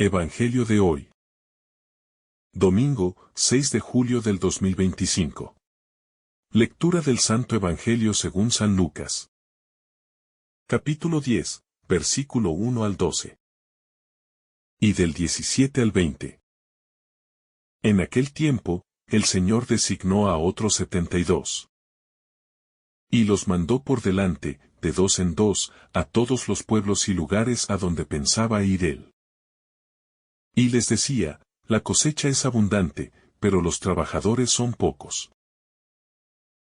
Evangelio de hoy. Domingo, 6 de julio del 2025. Lectura del Santo Evangelio según San Lucas. Capítulo 10, versículo 1 al 12. Y del 17 al 20. En aquel tiempo, el Señor designó a otros 72. Y los mandó por delante, de dos en dos, a todos los pueblos y lugares a donde pensaba ir él. Y les decía, la cosecha es abundante, pero los trabajadores son pocos.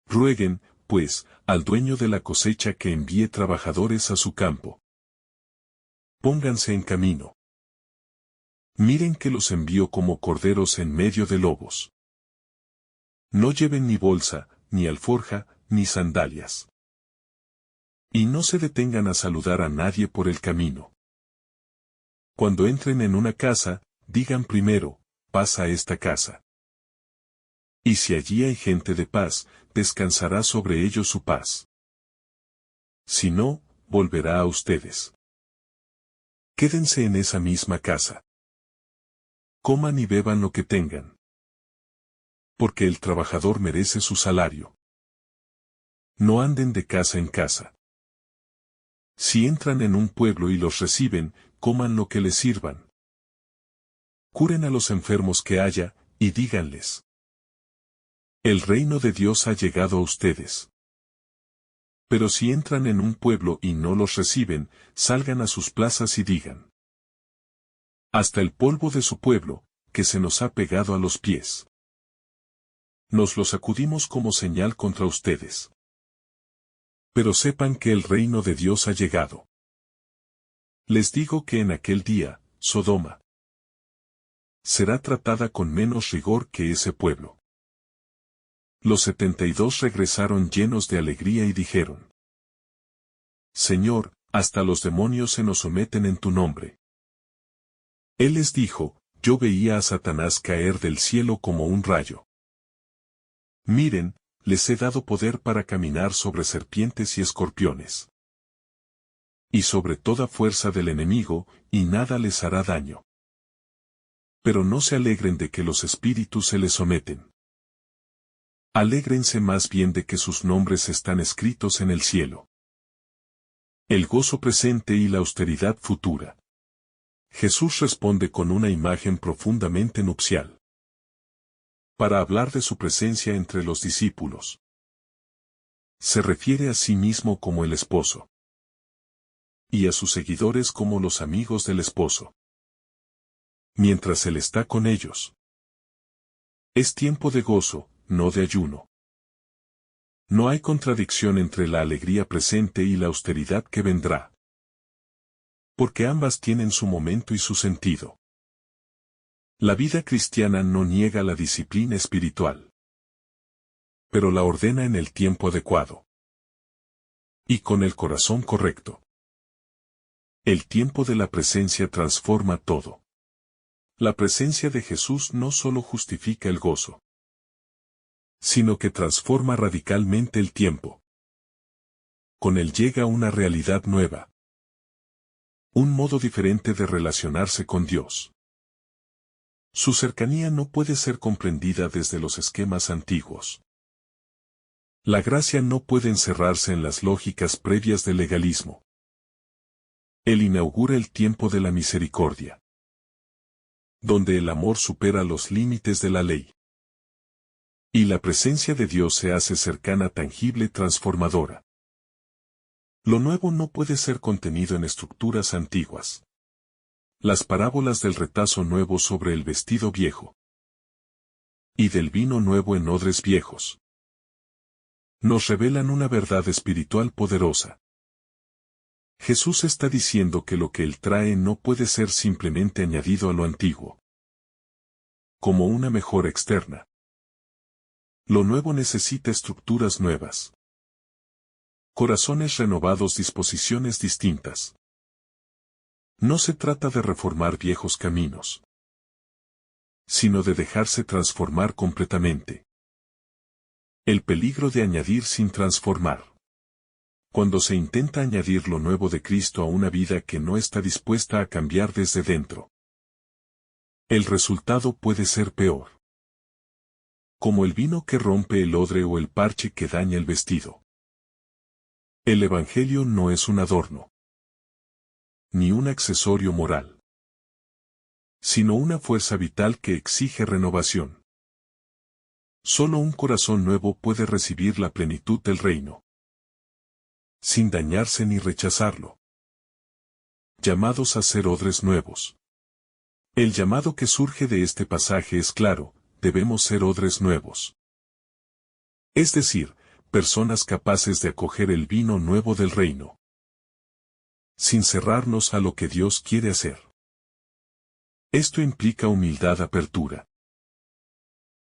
Rueguen, pues, al dueño de la cosecha que envíe trabajadores a su campo. Pónganse en camino. Miren que los envío como corderos en medio de lobos. No lleven ni bolsa, ni alforja, ni sandalias. Y no se detengan a saludar a nadie por el camino. Cuando entren en una casa, digan primero, paz a esta casa. Y si allí hay gente de paz, descansará sobre ellos su paz. Si no, volverá a ustedes. Quédense en esa misma casa. Coman y beban lo que tengan. Porque el trabajador merece su salario. No anden de casa en casa. Si entran en un pueblo y los reciben, coman lo que les sirvan. Curen a los enfermos que haya, y díganles: el reino de Dios ha llegado a ustedes. Pero si entran en un pueblo y no los reciben, salgan a sus plazas y digan: hasta el polvo de su pueblo, que se nos ha pegado a los pies. Nos lo sacudimos como señal contra ustedes. Pero sepan que el reino de Dios ha llegado. Les digo que en aquel día, Sodoma será tratada con menos rigor que ese pueblo. Los 72 regresaron llenos de alegría y dijeron: Señor, hasta los demonios se nos someten en tu nombre. Él les dijo: yo veía a Satanás caer del cielo como un rayo. Miren, les he dado poder para caminar sobre serpientes y escorpiones. Y sobre toda fuerza del enemigo, y nada les hará daño. Pero no se alegren de que los espíritus se les someten. Alégrense más bien de que sus nombres están escritos en el cielo. El gozo presente y la austeridad futura. Jesús responde con una imagen profundamente nupcial. Para hablar de su presencia entre los discípulos. Se refiere a sí mismo como el esposo. Y a sus seguidores como los amigos del esposo. Mientras Él está con ellos. Es tiempo de gozo, no de ayuno. No hay contradicción entre la alegría presente y la austeridad que vendrá. Porque ambas tienen su momento y su sentido. La vida cristiana no niega la disciplina espiritual. Pero la ordena en el tiempo adecuado. Y con el corazón correcto. El tiempo de la presencia transforma todo. La presencia de Jesús no solo justifica el gozo, sino que transforma radicalmente el tiempo. Con él llega una realidad nueva. Un modo diferente de relacionarse con Dios. Su cercanía no puede ser comprendida desde los esquemas antiguos. La gracia no puede encerrarse en las lógicas previas del legalismo. Él inaugura el tiempo de la misericordia. Donde el amor supera los límites de la ley. Y la presencia de Dios se hace cercana, tangible, transformadora. Lo nuevo no puede ser contenido en estructuras antiguas. Las parábolas del retazo nuevo sobre el vestido viejo. Y del vino nuevo en odres viejos. Nos revelan una verdad espiritual poderosa. Jesús está diciendo que lo que Él trae no puede ser simplemente añadido a lo antiguo. Como una mejora externa. Lo nuevo necesita estructuras nuevas. Corazones renovados, disposiciones distintas. No se trata de reformar viejos caminos, sino de dejarse transformar completamente. El peligro de añadir sin transformar. Cuando se intenta añadir lo nuevo de Cristo a una vida que no está dispuesta a cambiar desde dentro. El resultado puede ser peor. Como el vino que rompe el odre o el parche que daña el vestido. El Evangelio no es un adorno, ni un accesorio moral, sino una fuerza vital que exige renovación. Solo un corazón nuevo puede recibir la plenitud del reino, sin dañarse ni rechazarlo. Llamados a ser odres nuevos. El llamado que surge de este pasaje es claro: debemos ser odres nuevos. Es decir, personas capaces de acoger el vino nuevo del reino, sin cerrarnos a lo que Dios quiere hacer. Esto implica humildad, apertura,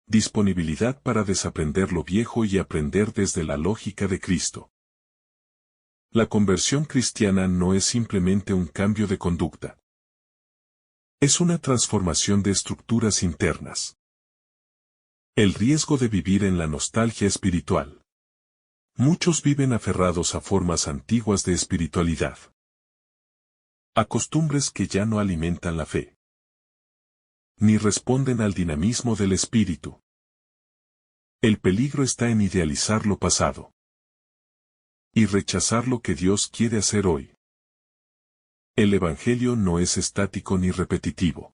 disponibilidad para desaprender lo viejo y aprender desde la lógica de Cristo. La conversión cristiana no es simplemente un cambio de conducta. Es una transformación de estructuras internas. El riesgo de vivir en la nostalgia espiritual. Muchos viven aferrados a formas antiguas de espiritualidad, a costumbres que ya no alimentan la fe, ni responden al dinamismo del espíritu. El peligro está en idealizar lo pasado y rechazar lo que Dios quiere hacer hoy. El Evangelio no es estático ni repetitivo.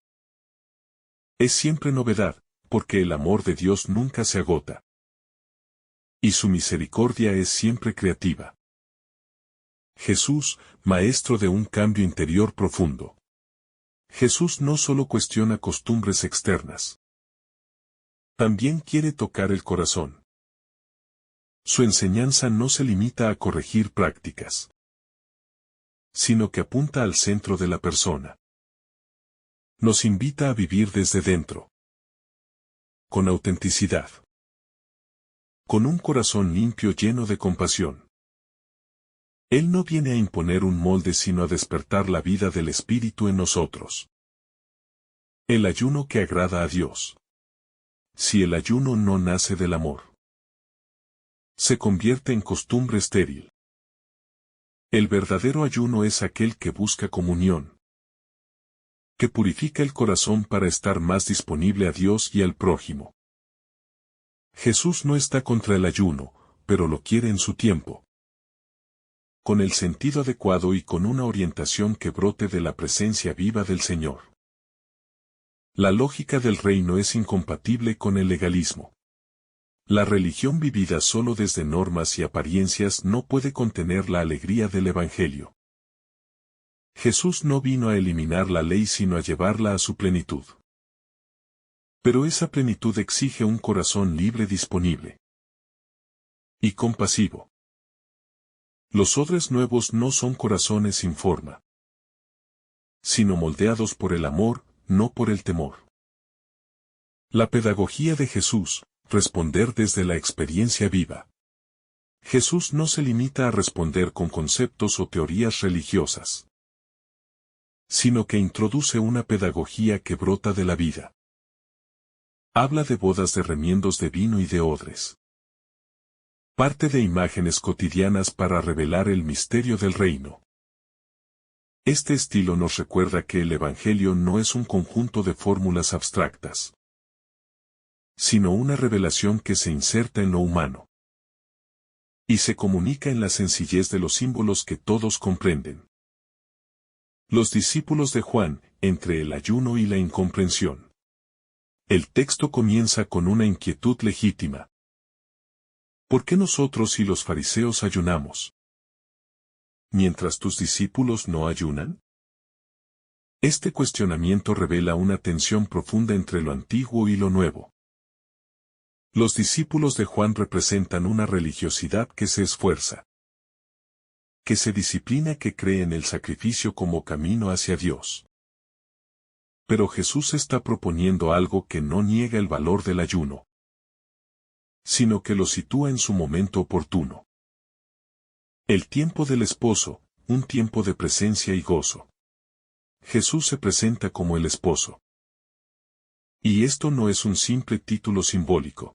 Es siempre novedad, porque el amor de Dios nunca se agota. Y su misericordia es siempre creativa. Jesús, maestro de un cambio interior profundo. Jesús no solo cuestiona costumbres externas. También quiere tocar el corazón. Su enseñanza no se limita a corregir prácticas, sino que apunta al centro de la persona. Nos invita a vivir desde dentro, con autenticidad, con un corazón limpio lleno de compasión. Él no viene a imponer un molde sino a despertar la vida del Espíritu en nosotros. El ayuno que agrada a Dios. Si el ayuno no nace del amor, se convierte en costumbre estéril. El verdadero ayuno es aquel que busca comunión, que purifica el corazón para estar más disponible a Dios y al prójimo. Jesús no está contra el ayuno, pero lo quiere en su tiempo, con el sentido adecuado y con una orientación que brote de la presencia viva del Señor. La lógica del reino es incompatible con el legalismo. La religión vivida solo desde normas y apariencias no puede contener la alegría del Evangelio. Jesús no vino a eliminar la ley sino a llevarla a su plenitud. Pero esa plenitud exige un corazón libre, disponible y compasivo. Los odres nuevos no son corazones sin forma, sino moldeados por el amor, no por el temor. La pedagogía de Jesús: responder desde la experiencia viva. Jesús no se limita a responder con conceptos o teorías religiosas, sino que introduce una pedagogía que brota de la vida. Habla de bodas, de remiendos de vino y de odres. Parte de imágenes cotidianas para revelar el misterio del reino. Este estilo nos recuerda que el Evangelio no es un conjunto de fórmulas abstractas, sino una revelación que se inserta en lo humano y se comunica en la sencillez de los símbolos que todos comprenden. Los discípulos de Juan, entre el ayuno y la incomprensión. El texto comienza con una inquietud legítima. ¿Por qué nosotros y los fariseos ayunamos, mientras tus discípulos no ayunan? Este cuestionamiento revela una tensión profunda entre lo antiguo y lo nuevo. Los discípulos de Juan representan una religiosidad que se esfuerza, que se disciplina, que cree en el sacrificio como camino hacia Dios. Pero Jesús está proponiendo algo que no niega el valor del ayuno, sino que lo sitúa en su momento oportuno. El tiempo del esposo, un tiempo de presencia y gozo. Jesús se presenta como el esposo. Y esto no es un simple título simbólico.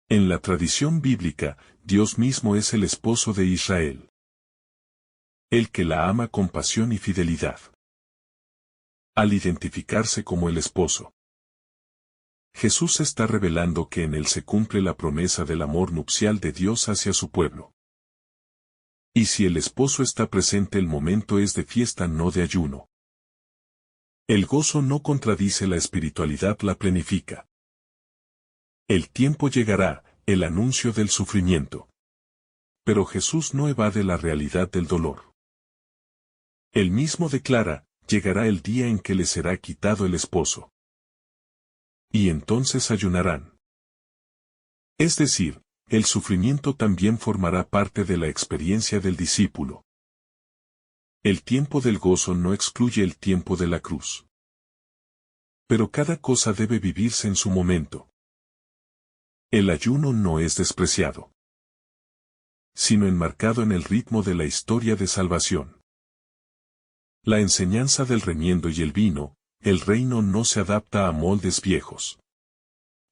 En la tradición bíblica, Dios mismo es el esposo de Israel, el que la ama con pasión y fidelidad. al identificarse como el esposo. Jesús está revelando que en él se cumple la promesa del amor nupcial de Dios hacia su pueblo. Y si el esposo está presente, el momento es de fiesta, no de ayuno. El gozo no contradice la espiritualidad, la plenifica. El tiempo llegará, el anuncio del sufrimiento. Pero Jesús no evade la realidad del dolor. Él mismo declara, llegará el día en que le será quitado el esposo. Y entonces ayunarán. Es decir, el sufrimiento también formará parte de la experiencia del discípulo. El tiempo del gozo no excluye el tiempo de la cruz. Pero cada cosa debe vivirse en su momento. El ayuno no es despreciado, sino enmarcado en el ritmo de la historia de salvación. La enseñanza del remiendo y el vino, el reino no se adapta a moldes viejos.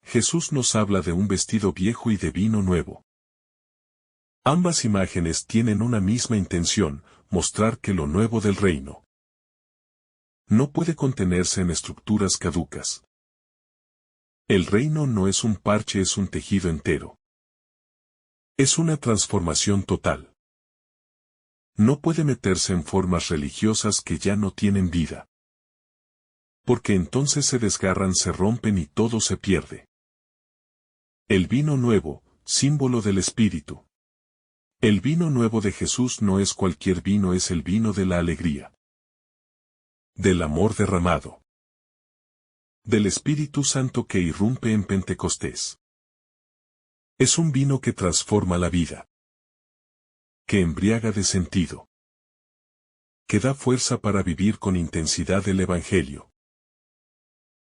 Jesús nos habla de un vestido viejo y de vino nuevo. Ambas imágenes tienen una misma intención, mostrar que lo nuevo del reino no puede contenerse en estructuras caducas. El reino no es un parche, es un tejido entero. Es una transformación total. No puede meterse en formas religiosas que ya no tienen vida. Porque entonces se desgarran, se rompen y todo se pierde. El vino nuevo, símbolo del Espíritu. El vino nuevo de Jesús no es cualquier vino, es el vino de la alegría, del amor derramado, del Espíritu Santo que irrumpe en Pentecostés. Es un vino que transforma la vida, que embriaga de sentido, que da fuerza para vivir con intensidad el Evangelio.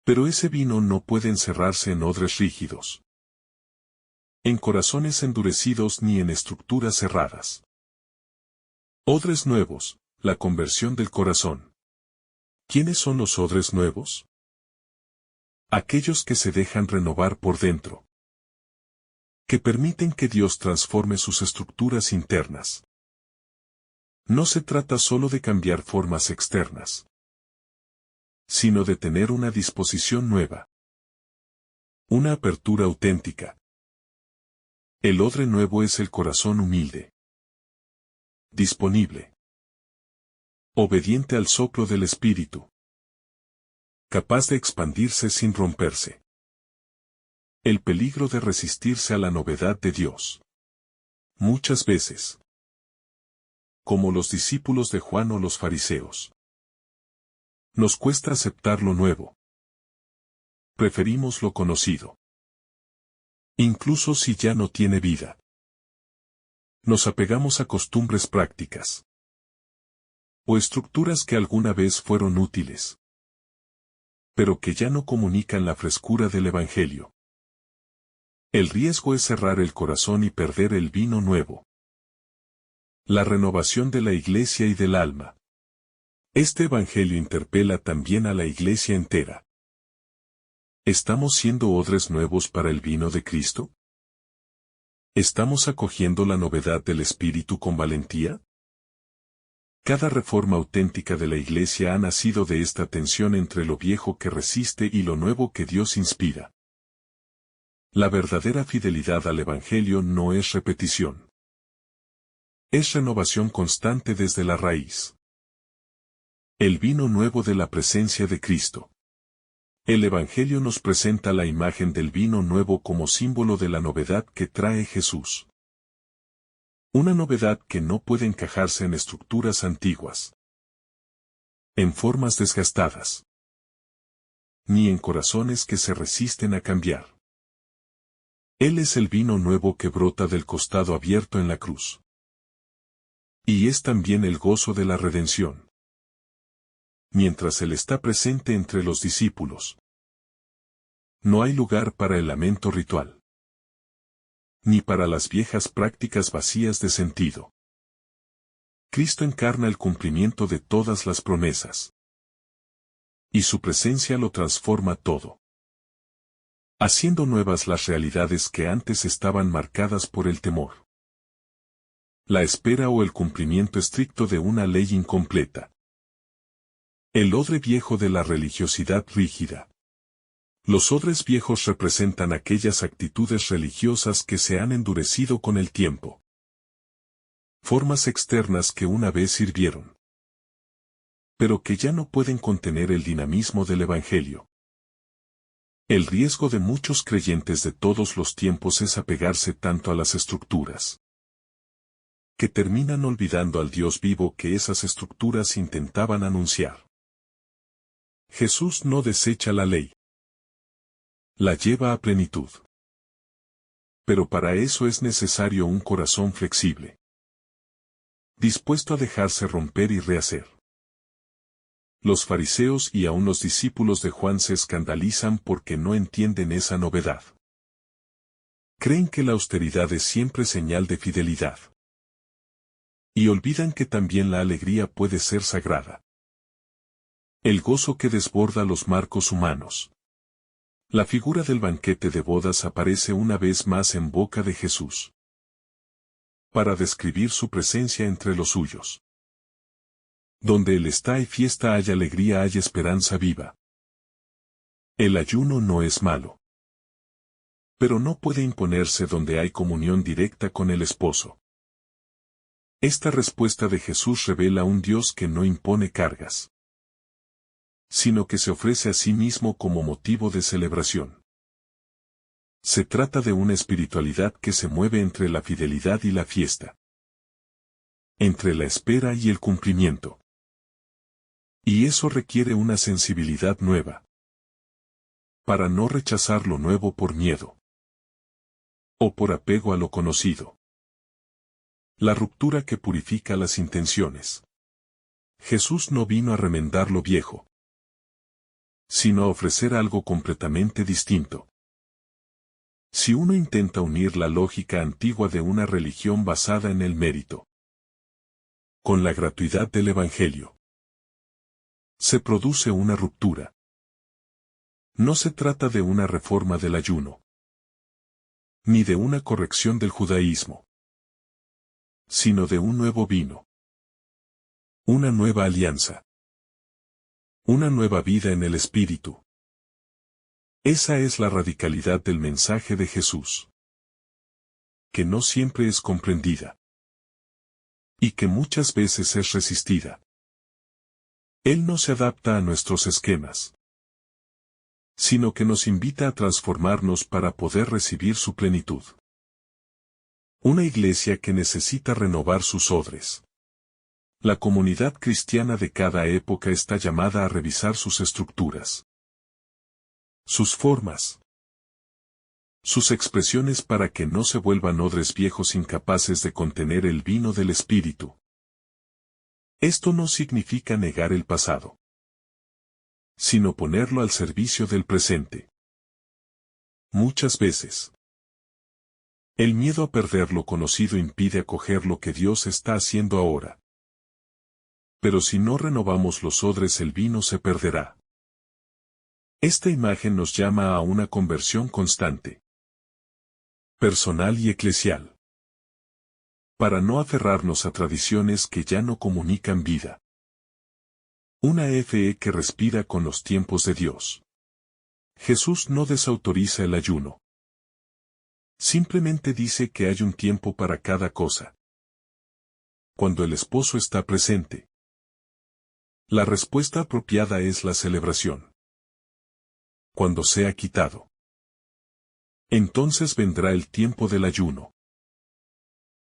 Pero ese vino no puede encerrarse en odres rígidos, en corazones endurecidos ni en estructuras cerradas. Odres nuevos, la conversión del corazón. ¿Quiénes son los odres nuevos? Aquellos que se dejan renovar por dentro, que permiten que Dios transforme sus estructuras internas. No se trata solo de cambiar formas externas, sino de tener una disposición nueva, una apertura auténtica. El odre nuevo es el corazón humilde, disponible, obediente al soplo del Espíritu, capaz de expandirse sin romperse. El peligro de resistirse a la novedad de Dios. Muchas veces, como los discípulos de Juan o los fariseos, nos cuesta aceptar lo nuevo. Preferimos lo conocido, incluso si ya no tiene vida. Nos apegamos a costumbres prácticas o estructuras que alguna vez fueron útiles, pero que ya no comunican la frescura del Evangelio. El riesgo es cerrar el corazón y perder el vino nuevo. La renovación de la Iglesia y del alma. Este Evangelio interpela también a la Iglesia entera. ¿Estamos siendo odres nuevos para el vino de Cristo? ¿Estamos acogiendo la novedad del Espíritu con valentía? Cada reforma auténtica de la Iglesia ha nacido de esta tensión entre lo viejo que resiste y lo nuevo que Dios inspira. La verdadera fidelidad al Evangelio no es repetición. Es renovación constante desde la raíz. El vino nuevo de la presencia de Cristo. El Evangelio nos presenta la imagen del vino nuevo como símbolo de la novedad que trae Jesús. Una novedad que no puede encajarse en estructuras antiguas, en formas desgastadas, ni en corazones que se resisten a cambiar. Él es el vino nuevo que brota del costado abierto en la cruz. Y es también el gozo de la redención. Mientras Él está presente entre los discípulos, no hay lugar para el lamento ritual, ni para las viejas prácticas vacías de sentido. Cristo encarna el cumplimiento de todas las promesas, y su presencia lo transforma todo, haciendo nuevas las realidades que antes estaban marcadas por el temor, la espera o el cumplimiento estricto de una ley incompleta. El odre viejo de la religiosidad rígida. Los odres viejos representan aquellas actitudes religiosas que se han endurecido con el tiempo. Formas externas que una vez sirvieron, pero que ya no pueden contener el dinamismo del Evangelio. El riesgo de muchos creyentes de todos los tiempos es apegarse tanto a las estructuras, que terminan olvidando al Dios vivo que esas estructuras intentaban anunciar. Jesús no desecha la ley, la lleva a plenitud. Pero para eso es necesario un corazón flexible, dispuesto a dejarse romper y rehacer. Los fariseos y aun los discípulos de Juan se escandalizan porque no entienden esa novedad. Creen que la austeridad es siempre señal de fidelidad. Y olvidan que también la alegría puede ser sagrada. El gozo que desborda los marcos humanos. La figura del banquete de bodas aparece una vez más en boca de Jesús, para describir su presencia entre los suyos. Donde Él está hay fiesta, hay alegría, hay esperanza viva. El ayuno no es malo, pero no puede imponerse donde hay comunión directa con el esposo. Esta respuesta de Jesús revela un Dios que no impone cargas, sino que se ofrece a sí mismo como motivo de celebración. Se trata de una espiritualidad que se mueve entre la fidelidad y la fiesta, entre la espera y el cumplimiento. Y eso requiere una sensibilidad nueva, para no rechazar lo nuevo por miedo, o por apego a lo conocido. La ruptura que purifica las intenciones. Jesús no vino a remendar lo viejo, sino a ofrecer algo completamente distinto. Si uno intenta unir la lógica antigua de una religión basada en el mérito con la gratuidad del Evangelio, se produce una ruptura. No se trata de una reforma del ayuno, ni de una corrección del judaísmo, sino de un nuevo vino, una nueva alianza, una nueva vida en el Espíritu. Esa es la radicalidad del mensaje de Jesús, que no siempre es comprendida, y que muchas veces es resistida. Él no se adapta a nuestros esquemas, sino que nos invita a transformarnos para poder recibir su plenitud. Una iglesia que necesita renovar sus odres. La comunidad cristiana de cada época está llamada a revisar sus estructuras, sus formas, sus expresiones para que no se vuelvan odres viejos incapaces de contener el vino del Espíritu. Esto no significa negar el pasado, sino ponerlo al servicio del presente. Muchas veces, el miedo a perder lo conocido impide acoger lo que Dios está haciendo ahora. Pero si no renovamos los odres, el vino se perderá. Esta imagen nos llama a una conversión constante, personal y eclesial, para no aferrarnos a tradiciones que ya no comunican vida. Una fe que respira con los tiempos de Dios. Jesús no desautoriza el ayuno. Simplemente dice que hay un tiempo para cada cosa. Cuando el esposo está presente, la respuesta apropiada es la celebración. Cuando sea quitado, entonces vendrá el tiempo del ayuno.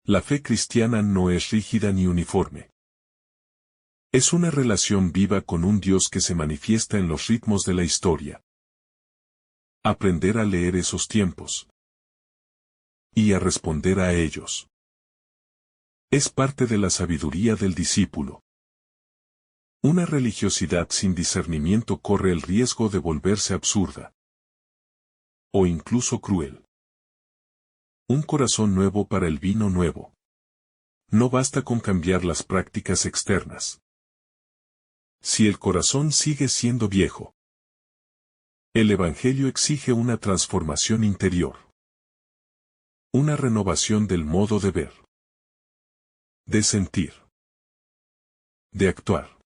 La fe cristiana no es rígida ni uniforme. Es una relación viva con un Dios que se manifiesta en los ritmos de la historia. Aprender a leer esos tiempos y a responder a ellos es parte de la sabiduría del discípulo. Una religiosidad sin discernimiento corre el riesgo de volverse absurda o incluso cruel. Un corazón nuevo para el vino nuevo. No basta con cambiar las prácticas externas. Si el corazón sigue siendo viejo, el Evangelio exige una transformación interior. Una renovación del modo de ver, de sentir, de actuar.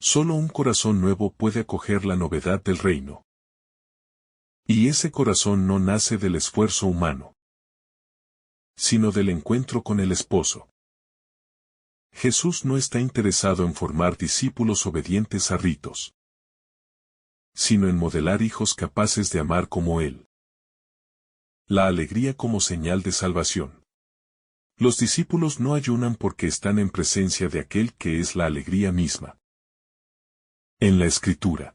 Solo un corazón nuevo puede acoger la novedad del reino. Y ese corazón no nace del esfuerzo humano, sino del encuentro con el esposo. Jesús no está interesado en formar discípulos obedientes a ritos, sino en modelar hijos capaces de amar como Él. La alegría como señal de salvación. Los discípulos no ayunan porque están en presencia de aquel que es la alegría misma. En la Escritura,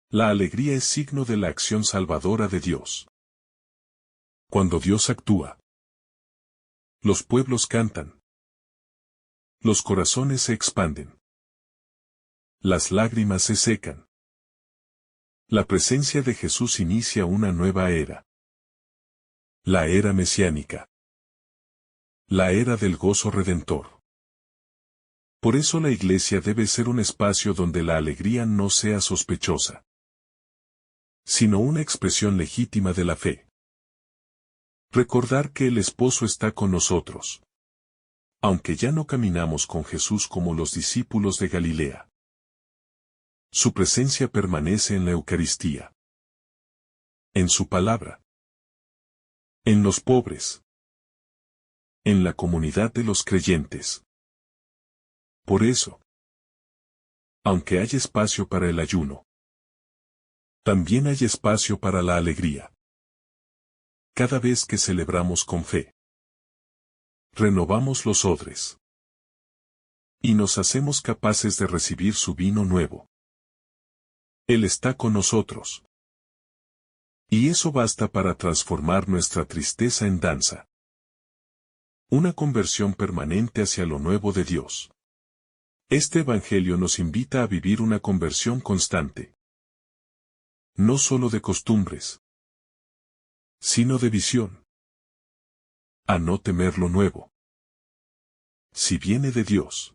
la alegría es signo de la acción salvadora de Dios. Cuando Dios actúa, los pueblos cantan. Los corazones se expanden. Las lágrimas se secan. La presencia de Jesús inicia una nueva era. La era mesiánica. La era del gozo redentor. Por eso la iglesia debe ser un espacio donde la alegría no sea sospechosa, sino una expresión legítima de la fe. Recordar que el esposo está con nosotros. Aunque ya no caminamos con Jesús como los discípulos de Galilea. Su presencia permanece en la Eucaristía. En su palabra. En los pobres. En la comunidad de los creyentes. Por eso, aunque hay espacio para el ayuno, también hay espacio para la alegría. Cada vez que celebramos con fe, renovamos los odres y nos hacemos capaces de recibir su vino nuevo. Él está con nosotros. Y eso basta para transformar nuestra tristeza en danza. Una conversión permanente hacia lo nuevo de Dios. Este Evangelio nos invita a vivir una conversión constante. No solo de costumbres, sino de visión. A no temer lo nuevo, si viene de Dios.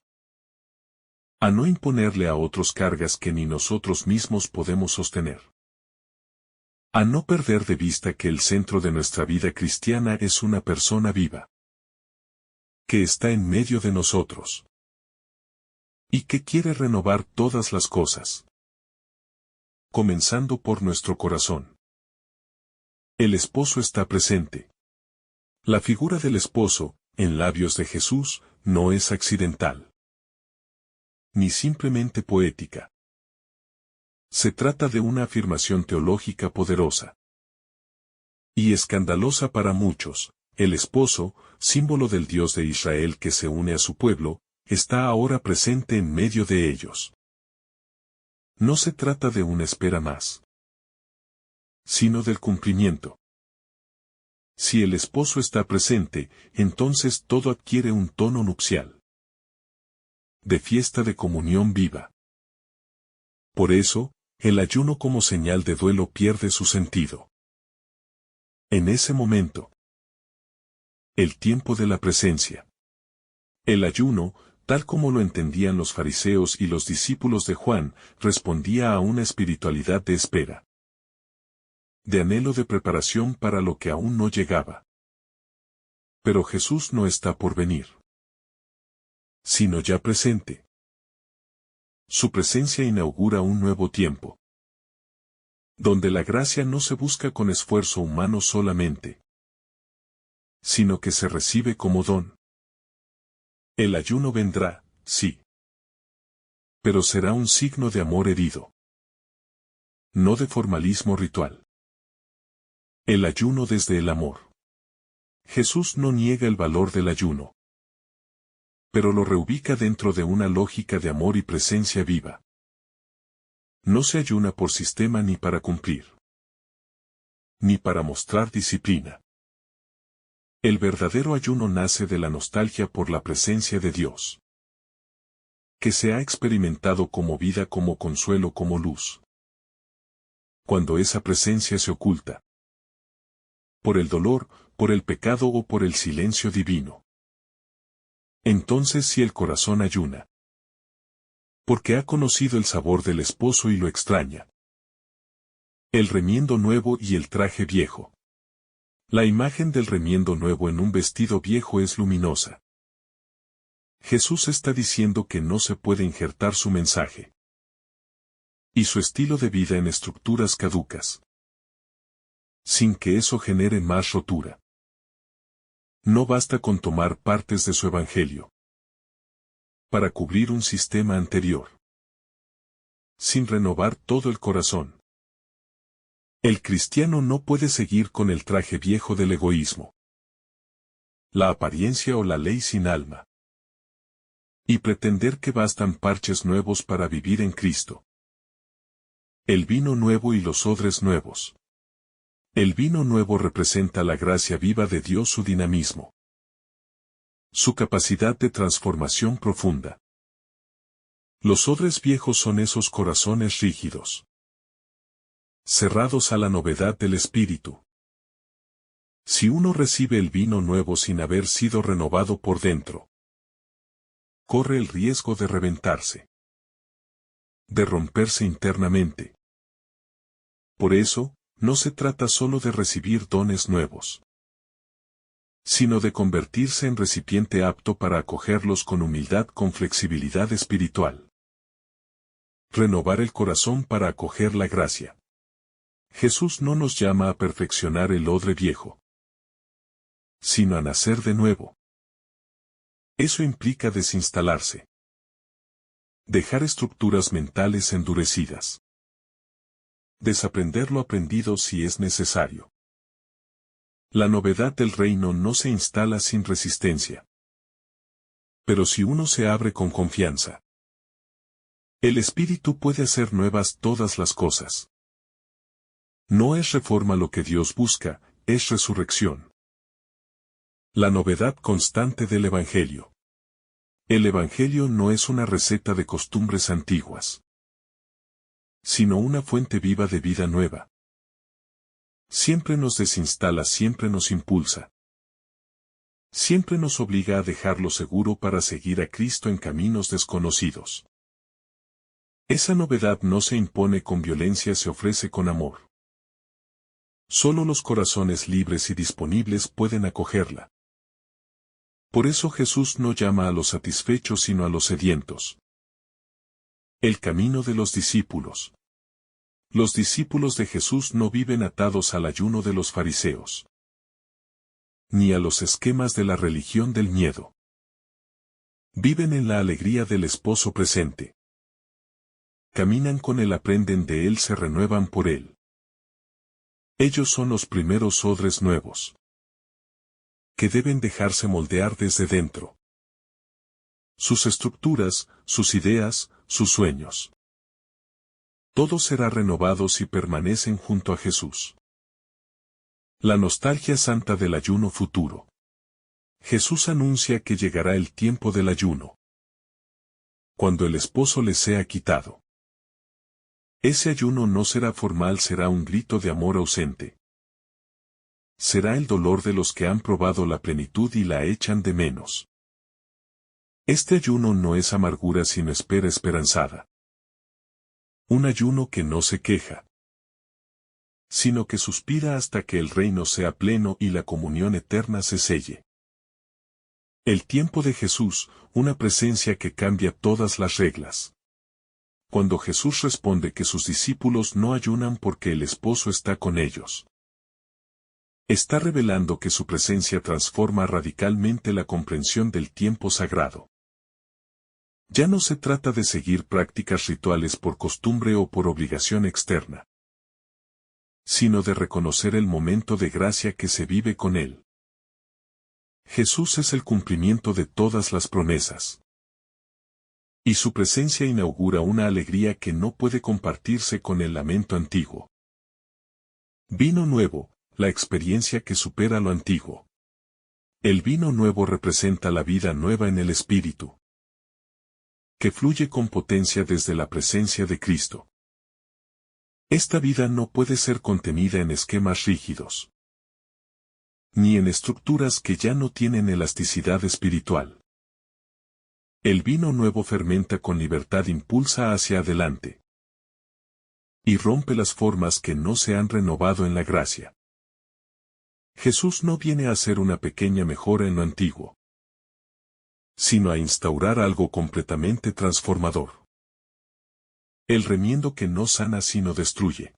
A no imponerle a otros cargas que ni nosotros mismos podemos sostener. A no perder de vista que el centro de nuestra vida cristiana es una persona viva, que está en medio de nosotros, y que quiere renovar todas las cosas, comenzando por nuestro corazón. El esposo está presente. La figura del esposo, en labios de Jesús, no es accidental, ni simplemente poética. Se trata de una afirmación teológica poderosa y escandalosa para muchos. El esposo, símbolo del Dios de Israel que se une a su pueblo, está ahora presente en medio de ellos. No se trata de una espera más, sino del cumplimiento. Si el esposo está presente, entonces todo adquiere un tono nupcial, de fiesta de comunión viva. Por eso, el ayuno como señal de duelo pierde su sentido. En ese momento, el tiempo de la presencia. El ayuno, tal como lo entendían los fariseos y los discípulos de Juan, respondía a una espiritualidad de espera, de anhelo de preparación para lo que aún no llegaba. Pero Jesús no está por venir, sino ya presente. Su presencia inaugura un nuevo tiempo, donde la gracia no se busca con esfuerzo humano solamente, sino que se recibe como don. El ayuno vendrá, sí, pero será un signo de amor herido, no de formalismo ritual. El ayuno desde el amor. Jesús no niega el valor del ayuno, pero lo reubica dentro de una lógica de amor y presencia viva. No se ayuna por sistema ni para cumplir, ni para mostrar disciplina. El verdadero ayuno nace de la nostalgia por la presencia de Dios, que se ha experimentado como vida, como consuelo, como luz. Cuando esa presencia se oculta, por el dolor, por el pecado o por el silencio divino, entonces sí el corazón ayuna, porque ha conocido el sabor del esposo y lo extraña. El remiendo nuevo y el traje viejo. La imagen del remiendo nuevo en un vestido viejo es luminosa. Jesús está diciendo que no se puede injertar su mensaje y su estilo de vida en estructuras caducas, sin que eso genere más rotura. No basta con tomar partes de su evangelio para cubrir un sistema anterior, sin renovar todo el corazón. El cristiano no puede seguir con el traje viejo del egoísmo, la apariencia o la ley sin alma, y pretender que bastan parches nuevos para vivir en Cristo. El vino nuevo y los odres nuevos. El vino nuevo representa la gracia viva de Dios, su dinamismo, su capacidad de transformación profunda. Los odres viejos son esos corazones rígidos, cerrados a la novedad del Espíritu. Si uno recibe el vino nuevo sin haber sido renovado por dentro, corre el riesgo de reventarse, de romperse internamente. Por eso, no se trata solo de recibir dones nuevos, sino de convertirse en recipiente apto para acogerlos con humildad, con flexibilidad espiritual. Renovar el corazón para acoger la gracia. Jesús no nos llama a perfeccionar el odre viejo, sino a nacer de nuevo. Eso implica desinstalarse, dejar estructuras mentales endurecidas, desaprender lo aprendido si es necesario. La novedad del reino no se instala sin resistencia. Pero si uno se abre con confianza, el Espíritu puede hacer nuevas todas las cosas. No es reforma lo que Dios busca, es resurrección. La novedad constante del Evangelio. El Evangelio no es una receta de costumbres antiguas, sino una fuente viva de vida nueva. Siempre nos desinstala, siempre nos impulsa. Siempre nos obliga a dejar lo seguro para seguir a Cristo en caminos desconocidos. Esa novedad no se impone con violencia, se ofrece con amor. Solo los corazones libres y disponibles pueden acogerla. Por eso Jesús no llama a los satisfechos sino a los sedientos. El camino de los discípulos. Los discípulos de Jesús no viven atados al ayuno de los fariseos, ni a los esquemas de la religión del miedo. Viven en la alegría del esposo presente. Caminan con él, aprenden de él, se renuevan por él. Ellos son los primeros odres nuevos, que deben dejarse moldear desde dentro. Sus estructuras, sus ideas, sus sueños. Todo será renovado si permanecen junto a Jesús. La nostalgia santa del ayuno futuro. Jesús anuncia que llegará el tiempo del ayuno, cuando el esposo le sea quitado. Ese ayuno no será formal, será un grito de amor ausente. Será el dolor de los que han probado la plenitud y la echan de menos. Este ayuno no es amargura sino espera esperanzada. Un ayuno que no se queja, sino que suspira hasta que el reino sea pleno y la comunión eterna se selle. El tiempo de Jesús, una presencia que cambia todas las reglas. Cuando Jesús responde que sus discípulos no ayunan porque el esposo está con ellos, está revelando que su presencia transforma radicalmente la comprensión del tiempo sagrado. Ya no se trata de seguir prácticas rituales por costumbre o por obligación externa, sino de reconocer el momento de gracia que se vive con él. Jesús es el cumplimiento de todas las promesas. Y su presencia inaugura una alegría que no puede compartirse con el lamento antiguo. Vino nuevo, la experiencia que supera lo antiguo. El vino nuevo representa la vida nueva en el Espíritu, que fluye con potencia desde la presencia de Cristo. Esta vida no puede ser contenida en esquemas rígidos, ni en estructuras que ya no tienen elasticidad espiritual. El vino nuevo fermenta con libertad, impulsa hacia adelante y rompe las formas que no se han renovado en la gracia. Jesús no viene a hacer una pequeña mejora en lo antiguo, sino a instaurar algo completamente transformador. El remiendo que no sana sino destruye.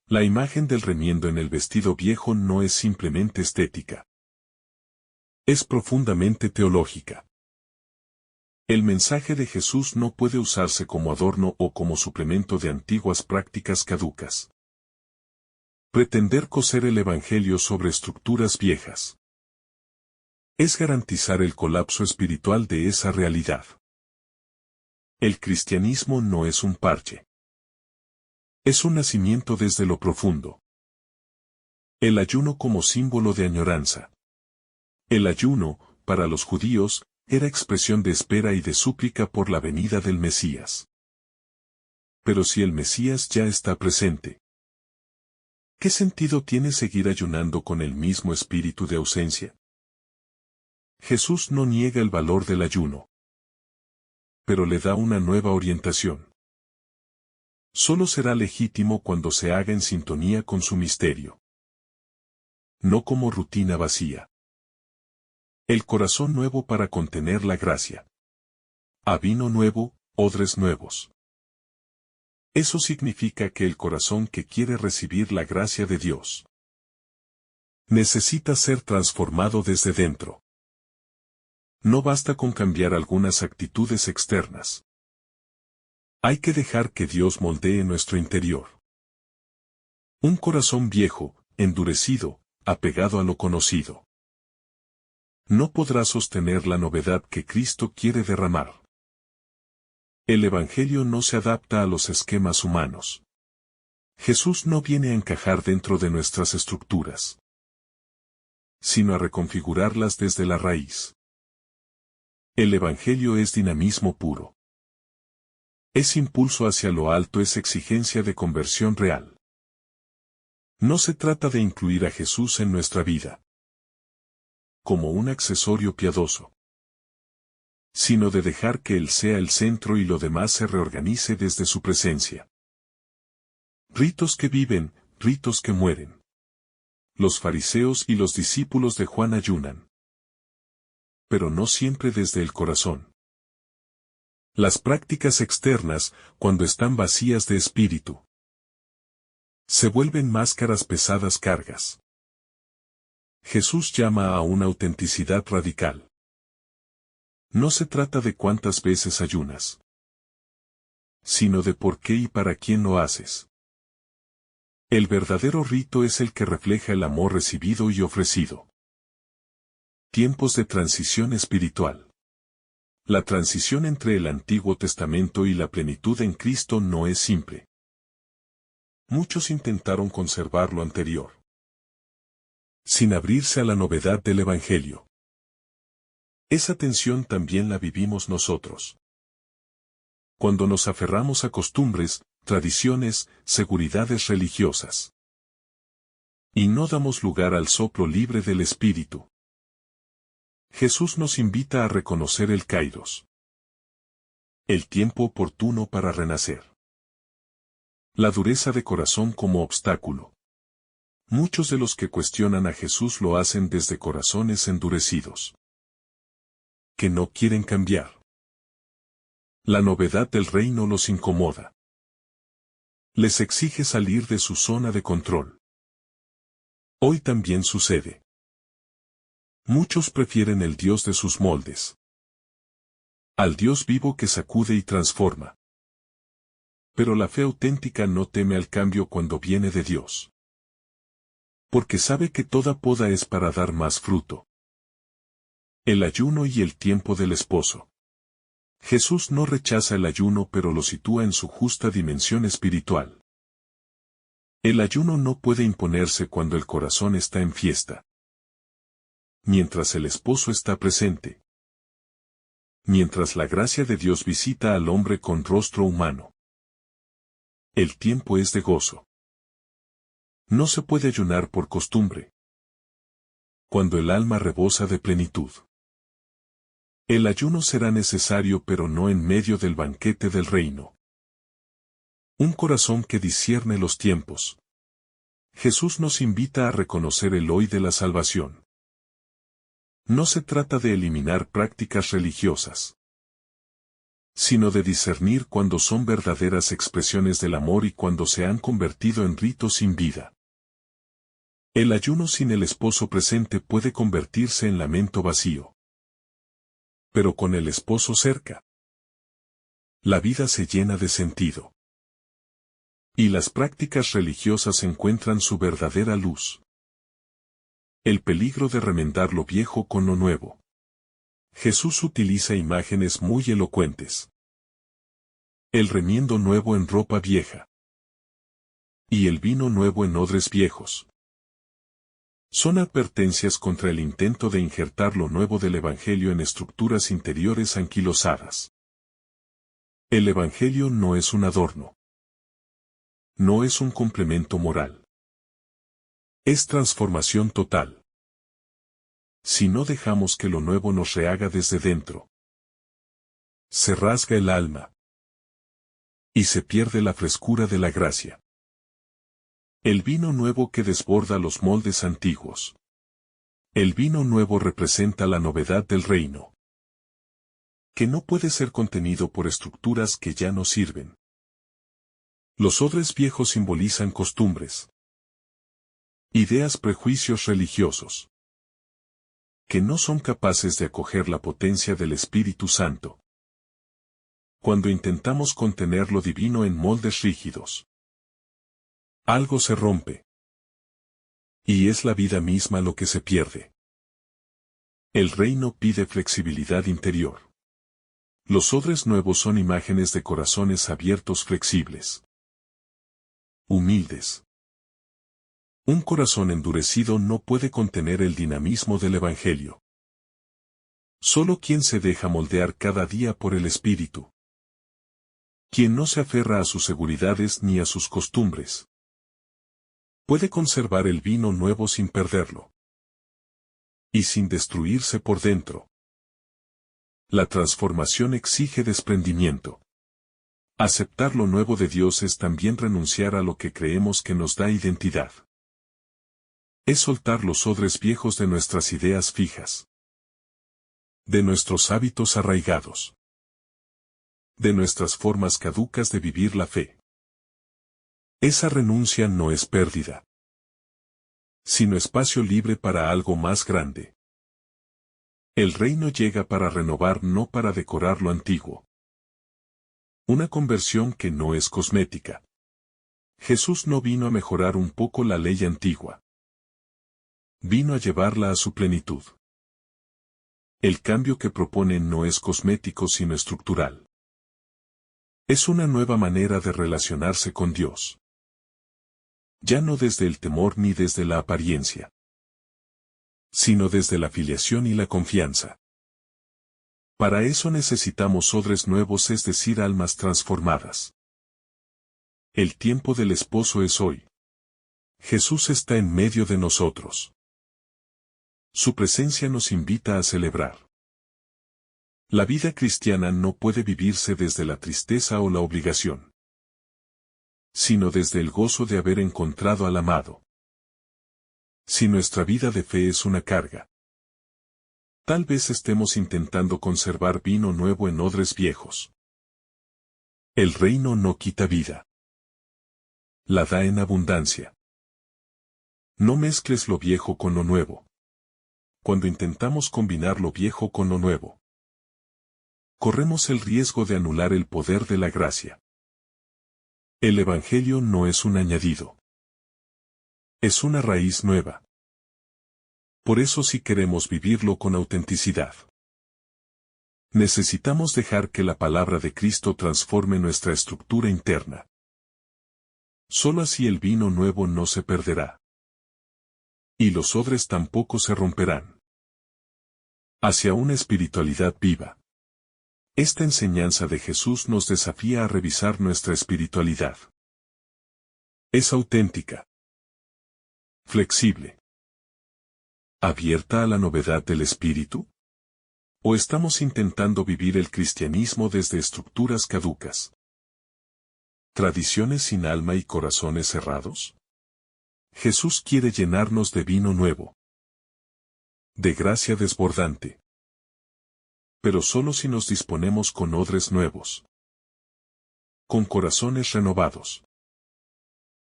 La imagen del remiendo en el vestido viejo no es simplemente estética. Es profundamente teológica. El mensaje de Jesús no puede usarse como adorno o como suplemento de antiguas prácticas caducas. Pretender coser el Evangelio sobre estructuras viejas es garantizar el colapso espiritual de esa realidad. El cristianismo no es un parche. Es un nacimiento desde lo profundo. El ayuno como símbolo de añoranza. El ayuno, para los judíos, era expresión de espera y de súplica por la venida del Mesías. Pero si el Mesías ya está presente, ¿qué sentido tiene seguir ayunando con el mismo espíritu de ausencia? Jesús no niega el valor del ayuno, pero le da una nueva orientación. Solo será legítimo cuando se haga en sintonía con su misterio, no como rutina vacía. El corazón nuevo para contener la gracia. A vino nuevo, odres nuevos. Eso significa que el corazón que quiere recibir la gracia de Dios necesita ser transformado desde dentro. No basta con cambiar algunas actitudes externas. Hay que dejar que Dios moldee nuestro interior. Un corazón viejo, endurecido, apegado a lo conocido, no podrá sostener la novedad que Cristo quiere derramar. El Evangelio no se adapta a los esquemas humanos. Jesús no viene a encajar dentro de nuestras estructuras, sino a reconfigurarlas desde la raíz. El Evangelio es dinamismo puro. Es impulso hacia lo alto, es exigencia de conversión real. No se trata de incluir a Jesús en nuestra vida como un accesorio piadoso, sino de dejar que Él sea el centro y lo demás se reorganice desde su presencia. Ritos que viven, ritos que mueren. Los fariseos y los discípulos de Juan ayunan, pero no siempre desde el corazón. Las prácticas externas, cuando están vacías de espíritu, se vuelven máscaras, pesadas cargas. Jesús llama a una autenticidad radical. No se trata de cuántas veces ayunas, sino de por qué y para quién lo haces. El verdadero rito es el que refleja el amor recibido y ofrecido. Tiempos de transición espiritual. La transición entre el Antiguo Testamento y la plenitud en Cristo no es simple. Muchos intentaron conservar lo anterior, sin abrirse a la novedad del Evangelio. Esa tensión también la vivimos nosotros. Cuando nos aferramos a costumbres, tradiciones, seguridades religiosas, y no damos lugar al soplo libre del Espíritu. Jesús nos invita a reconocer el kairos, el tiempo oportuno para renacer. La dureza de corazón como obstáculo. Muchos de los que cuestionan a Jesús lo hacen desde corazones endurecidos, que no quieren cambiar. La novedad del reino los incomoda. Les exige salir de su zona de control. Hoy también sucede. Muchos prefieren el Dios de sus moldes al Dios vivo que sacude y transforma. Pero la fe auténtica no teme al cambio cuando viene de Dios, porque sabe que toda poda es para dar más fruto. El ayuno y el tiempo del esposo. Jesús no rechaza el ayuno, pero lo sitúa en su justa dimensión espiritual. El ayuno no puede imponerse cuando el corazón está en fiesta, mientras el esposo está presente, mientras la gracia de Dios visita al hombre con rostro humano. El tiempo es de gozo. No se puede ayunar por costumbre, cuando el alma rebosa de plenitud. El ayuno será necesario, pero no en medio del banquete del reino. Un corazón que discierne los tiempos. Jesús nos invita a reconocer el hoy de la salvación. No se trata de eliminar prácticas religiosas, sino de discernir cuando son verdaderas expresiones del amor y cuando se han convertido en ritos sin vida. El ayuno sin el esposo presente puede convertirse en lamento vacío. Pero con el esposo cerca, la vida se llena de sentido. Y las prácticas religiosas encuentran su verdadera luz. El peligro de remendar lo viejo con lo nuevo. Jesús utiliza imágenes muy elocuentes. El remiendo nuevo en ropa vieja. Y el vino nuevo en odres viejos. Son advertencias contra el intento de injertar lo nuevo del Evangelio en estructuras interiores anquilosadas. El Evangelio no es un adorno. No es un complemento moral. Es transformación total. Si no dejamos que lo nuevo nos rehaga desde dentro, se rasga el alma y se pierde la frescura de la gracia. El vino nuevo que desborda los moldes antiguos. El vino nuevo representa la novedad del reino, que no puede ser contenido por estructuras que ya no sirven. Los odres viejos simbolizan costumbres, ideas, prejuicios religiosos, que no son capaces de acoger la potencia del Espíritu Santo. Cuando intentamos contener lo divino en moldes rígidos, algo se rompe. Y es la vida misma lo que se pierde. El reino pide flexibilidad interior. Los odres nuevos son imágenes de corazones abiertos, flexibles, humildes. Un corazón endurecido no puede contener el dinamismo del Evangelio. Solo quien se deja moldear cada día por el Espíritu, quien no se aferra a sus seguridades ni a sus costumbres, puede conservar el vino nuevo sin perderlo y sin destruirse por dentro. La transformación exige desprendimiento. Aceptar lo nuevo de Dios es también renunciar a lo que creemos que nos da identidad. Es soltar los odres viejos de nuestras ideas fijas, de nuestros hábitos arraigados, de nuestras formas caducas de vivir la fe. Esa renuncia no es pérdida, sino espacio libre para algo más grande. El reino llega para renovar, no para decorar lo antiguo. Una conversión que no es cosmética. Jesús no vino a mejorar un poco la ley antigua. Vino a llevarla a su plenitud. El cambio que propone no es cosmético sino estructural. Es una nueva manera de relacionarse con Dios. Ya no desde el temor ni desde la apariencia, sino desde la filiación y la confianza. Para eso necesitamos odres nuevos, es decir, almas transformadas. El tiempo del esposo es hoy. Jesús está en medio de nosotros. Su presencia nos invita a celebrar. La vida cristiana no puede vivirse desde la tristeza o la obligación, sino desde el gozo de haber encontrado al amado. Si nuestra vida de fe es una carga, tal vez estemos intentando conservar vino nuevo en odres viejos. El reino no quita vida. La da en abundancia. No mezcles lo viejo con lo nuevo. Cuando intentamos combinar lo viejo con lo nuevo, corremos el riesgo de anular el poder de la gracia. El Evangelio no es un añadido. Es una raíz nueva. Por eso, si queremos vivirlo con autenticidad, necesitamos dejar que la palabra de Cristo transforme nuestra estructura interna. Solo así el vino nuevo no se perderá. Y los odres tampoco se romperán. Hacia una espiritualidad viva. Esta enseñanza de Jesús nos desafía a revisar nuestra espiritualidad. ¿Es auténtica? ¿Flexible? ¿Abierta a la novedad del espíritu? ¿O estamos intentando vivir el cristianismo desde estructuras caducas? ¿Tradiciones sin alma y corazones cerrados? Jesús quiere llenarnos de vino nuevo. de gracia desbordante. Pero solo si nos disponemos con odres nuevos. Con corazones renovados.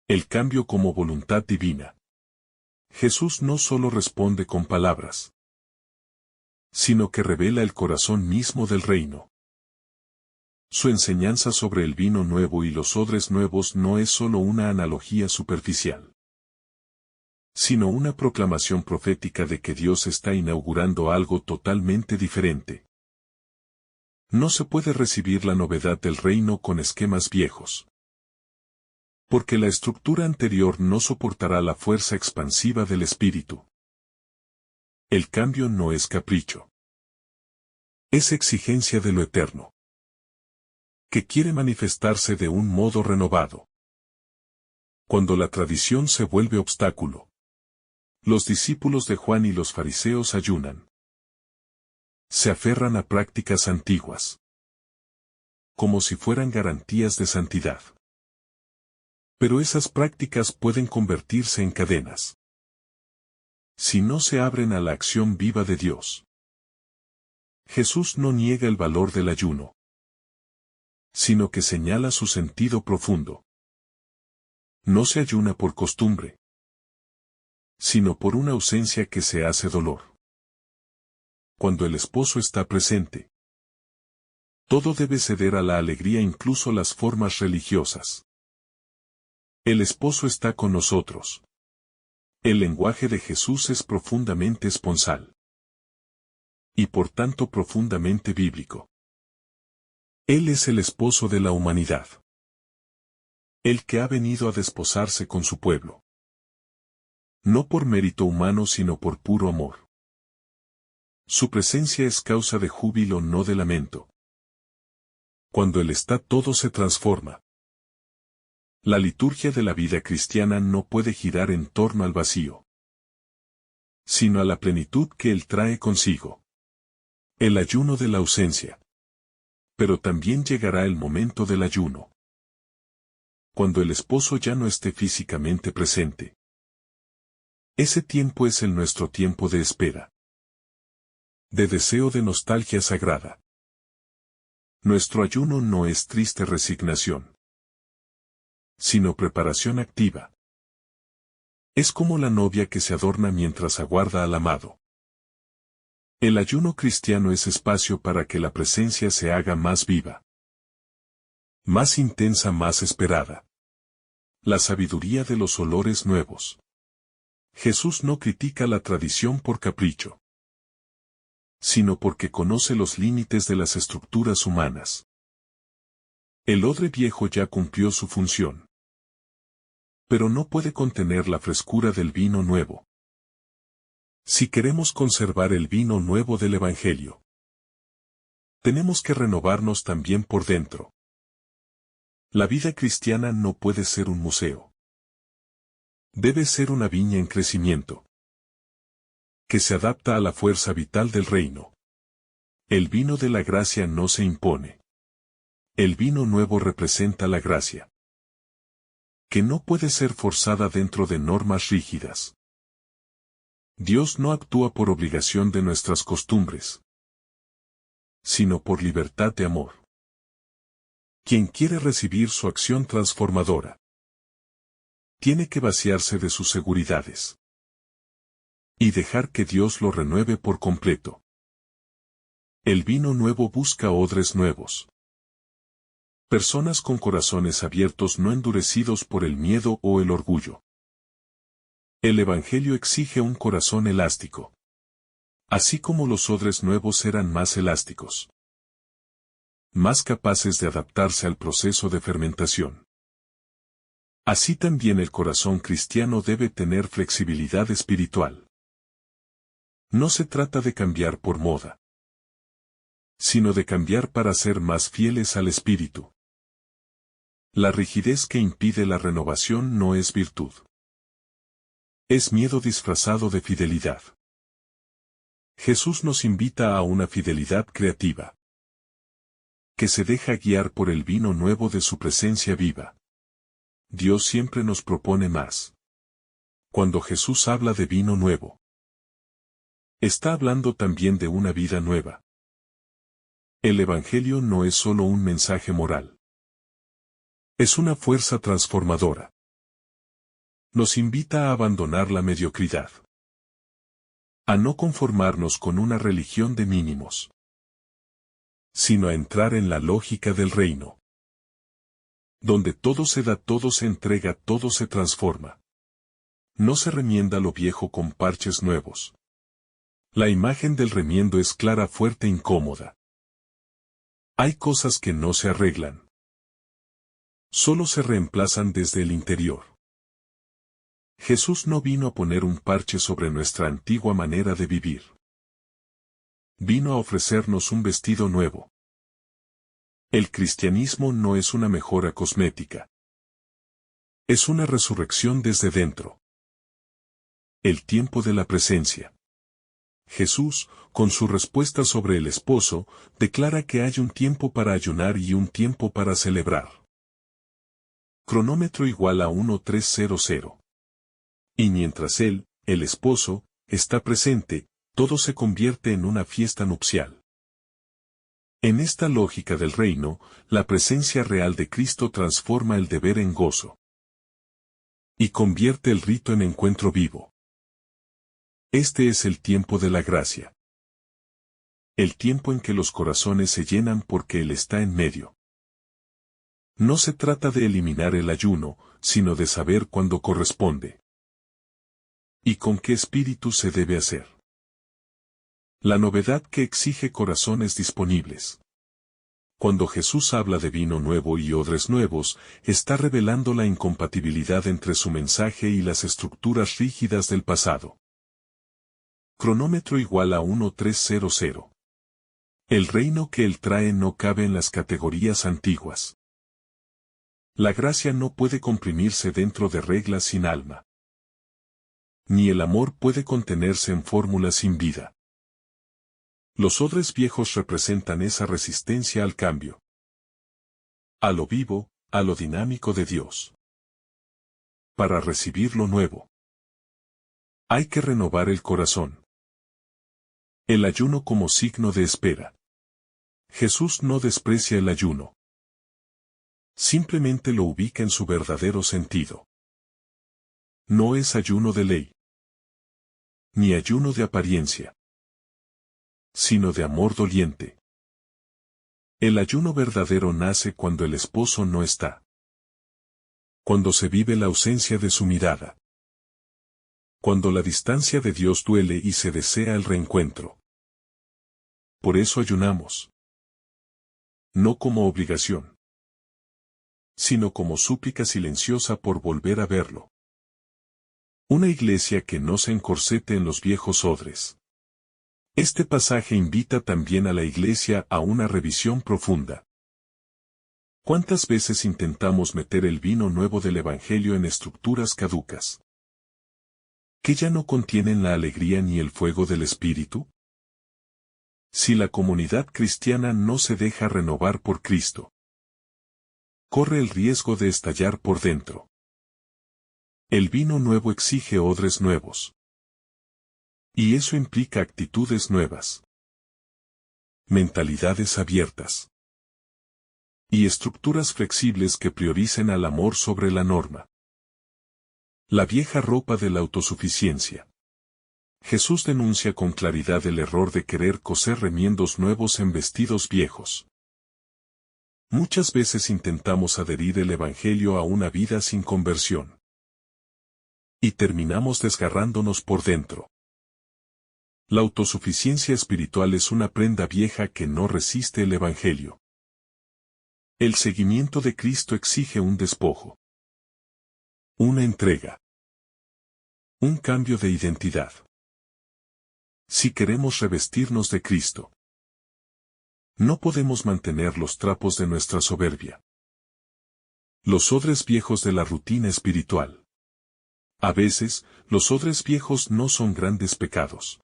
El cambio como voluntad divina. Jesús no solo responde con palabras, sino que revela el corazón mismo del reino. Su enseñanza sobre el vino nuevo y los odres nuevos no es solo una analogía superficial, sino una proclamación profética de que Dios está inaugurando algo totalmente diferente. No se puede recibir la novedad del reino con esquemas viejos, porque la estructura anterior no soportará la fuerza expansiva del espíritu. El cambio no es capricho. Es exigencia de lo eterno, que quiere manifestarse de un modo renovado. Cuando la tradición se vuelve obstáculo, los discípulos de Juan y los fariseos ayunan. Se aferran a prácticas antiguas, como si fueran garantías de santidad. Pero esas prácticas pueden convertirse en cadenas, si no se abren a la acción viva de Dios. Jesús no niega el valor del ayuno, sino que señala su sentido profundo. No se ayuna por costumbre, sino por una ausencia que se hace dolor. Cuando el esposo está presente, todo debe ceder a la alegría, incluso las formas religiosas. El esposo está con nosotros. El lenguaje de Jesús es profundamente esponsal, y por tanto profundamente bíblico. Él es el esposo de la humanidad, el que ha venido a desposarse con su pueblo. No por mérito humano sino por puro amor. Su presencia es causa de júbilo, no de lamento. Cuando Él está, todo se transforma. La liturgia de la vida cristiana no puede girar en torno al vacío, sino a la plenitud que Él trae consigo. El ayuno de la ausencia. Pero también llegará el momento del ayuno, cuando el esposo ya no esté físicamente presente. Ese tiempo es nuestro tiempo de espera, de deseo, de nostalgia sagrada. Nuestro ayuno no es triste resignación, sino preparación activa. Es como la novia que se adorna mientras aguarda al amado. El ayuno cristiano es espacio para que la presencia se haga más viva, más intensa, más esperada. La sabiduría de los olores nuevos. Jesús no critica la tradición por capricho, sino porque conoce los límites de las estructuras humanas. El odre viejo ya cumplió su función, pero no puede contener la frescura del vino nuevo. Si queremos conservar el vino nuevo del Evangelio, tenemos que renovarnos también por dentro. La vida cristiana no puede ser un museo. Debe ser una viña en crecimiento, que se adapta a la fuerza vital del reino. El vino de la gracia no se impone. El vino nuevo representa la gracia, que no puede ser forzada dentro de normas rígidas. Dios no actúa por obligación de nuestras costumbres, sino por libertad de amor. Quien quiere recibir su acción transformadora, tiene que vaciarse de sus seguridades y dejar que Dios lo renueve por completo. El vino nuevo busca odres nuevos. Personas con corazones abiertos, no endurecidos por el miedo o el orgullo. El Evangelio exige un corazón elástico, así como los odres nuevos eran más elásticos, más capaces de adaptarse al proceso de fermentación. Así también el corazón cristiano debe tener flexibilidad espiritual. No se trata de cambiar por moda, sino de cambiar para ser más fieles al Espíritu. La rigidez que impide la renovación no es virtud. Es miedo disfrazado de fidelidad. Jesús nos invita a una fidelidad creativa, que se deja guiar por el vino nuevo de su presencia viva. Dios siempre nos propone más. Cuando Jesús habla de vino nuevo, Está hablando también de una vida nueva. El Evangelio no es solo un mensaje moral. Es una fuerza transformadora. Nos invita a abandonar la mediocridad. A no conformarnos con una religión de mínimos, sino a entrar en la lógica del reino, donde todo se da, todo se entrega, todo se transforma. No se remienda lo viejo con parches nuevos. La imagen del remiendo es clara, fuerte, incómoda. Hay cosas que no se arreglan. Solo se reemplazan desde el interior. Jesús no vino a poner un parche sobre nuestra antigua manera de vivir. Vino a ofrecernos un vestido nuevo. El cristianismo no es una mejora cosmética. Es una resurrección desde dentro. El tiempo de la presencia. Jesús, con su respuesta sobre el esposo, declara que hay un tiempo para ayunar y un tiempo para celebrar. Cronómetro igual a 1300. Y mientras él, el esposo, está presente, todo se convierte en una fiesta nupcial. En esta lógica del reino, la presencia real de Cristo transforma el deber en gozo. Y convierte el rito en encuentro vivo. Este es el tiempo de la gracia. El tiempo en que los corazones se llenan porque Él está en medio. No se trata de eliminar el ayuno, sino de saber cuándo corresponde. ¿Y con qué espíritu se debe hacer? La novedad que exige corazones disponibles. Cuando Jesús habla de vino nuevo y odres nuevos, está revelando la incompatibilidad entre su mensaje y las estructuras rígidas del pasado. Cronómetro igual a 1300. El reino que Él trae no cabe en las categorías antiguas. La gracia no puede comprimirse dentro de reglas sin alma. Ni el amor puede contenerse en fórmulas sin vida. Los odres viejos representan esa resistencia al cambio. A lo vivo, a lo dinámico de Dios. Para recibir lo nuevo, hay que renovar el corazón. El ayuno como signo de espera. Jesús no desprecia el ayuno. Simplemente lo ubica en su verdadero sentido. No es ayuno de ley, ni ayuno de apariencia, sino de amor doliente. El ayuno verdadero nace cuando el esposo no está. Cuando se vive la ausencia de su mirada. Cuando la distancia de Dios duele y se desea el reencuentro. Por eso ayunamos. No como obligación, sino como súplica silenciosa por volver a verlo. Una iglesia que no se encorsete en los viejos odres. Este pasaje invita también a la iglesia a una revisión profunda. ¿Cuántas veces intentamos meter el vino nuevo del Evangelio en estructuras caducas, que ya no contienen la alegría ni el fuego del Espíritu? Si la comunidad cristiana no se deja renovar por Cristo, corre el riesgo de estallar por dentro. El vino nuevo exige odres nuevos. Y eso implica actitudes nuevas. Mentalidades abiertas. Y estructuras flexibles que prioricen al amor sobre la norma. La vieja ropa de la autosuficiencia. Jesús denuncia con claridad el error de querer coser remiendos nuevos en vestidos viejos. Muchas veces intentamos adherir el Evangelio a una vida sin conversión. Y terminamos desgarrándonos por dentro. La autosuficiencia espiritual es una prenda vieja que no resiste el Evangelio. El seguimiento de Cristo exige un despojo. Una entrega. Un cambio de identidad. Si queremos revestirnos de Cristo, no podemos mantener los trapos de nuestra soberbia. Los odres viejos de la rutina espiritual. A veces, los odres viejos no son grandes pecados,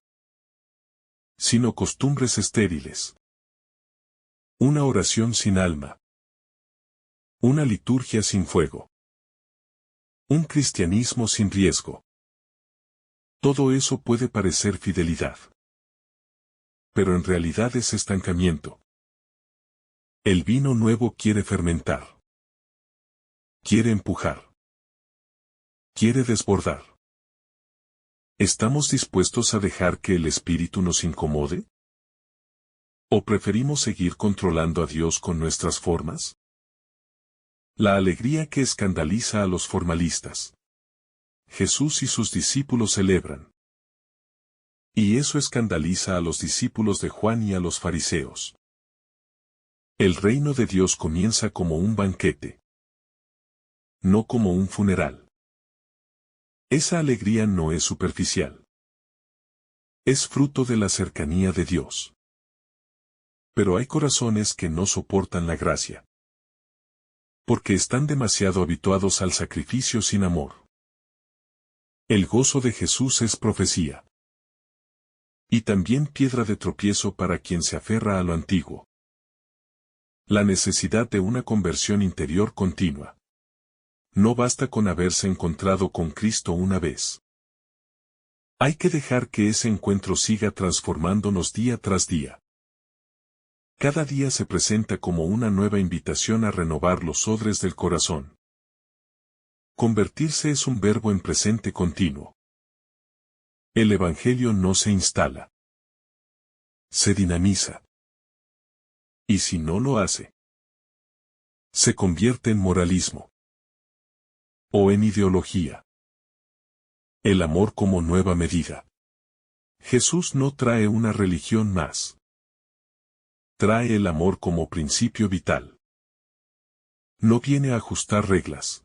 sino costumbres estériles. Una oración sin alma. Una liturgia sin fuego. Un cristianismo sin riesgo. Todo eso puede parecer fidelidad. pero en realidad es estancamiento. El vino nuevo quiere fermentar. Quiere empujar. Quiere desbordar. ¿Estamos dispuestos a dejar que el Espíritu nos incomode? ¿O preferimos seguir controlando a Dios con nuestras formas? La alegría que escandaliza a los formalistas. Jesús y sus discípulos celebran. Y eso escandaliza a los discípulos de Juan y a los fariseos. El reino de Dios comienza como un banquete, no como un funeral. Esa alegría no es superficial. Es fruto de la cercanía de Dios. Pero hay corazones que no soportan la gracia. Porque están demasiado habituados al sacrificio sin amor. El gozo de Jesús es profecía. Y también piedra de tropiezo para quien se aferra a lo antiguo. La necesidad de una conversión interior continua. No basta con haberse encontrado con Cristo una vez. Hay que dejar que ese encuentro siga transformándonos día tras día. Cada día se presenta como una nueva invitación a renovar los odres del corazón. Convertirse es un verbo en presente continuo. El Evangelio no se instala. Se dinamiza. Y si no lo hace, se convierte en moralismo. O en ideología. El amor como nueva medida. Jesús no trae una religión más. Trae el amor como principio vital. No viene a ajustar reglas.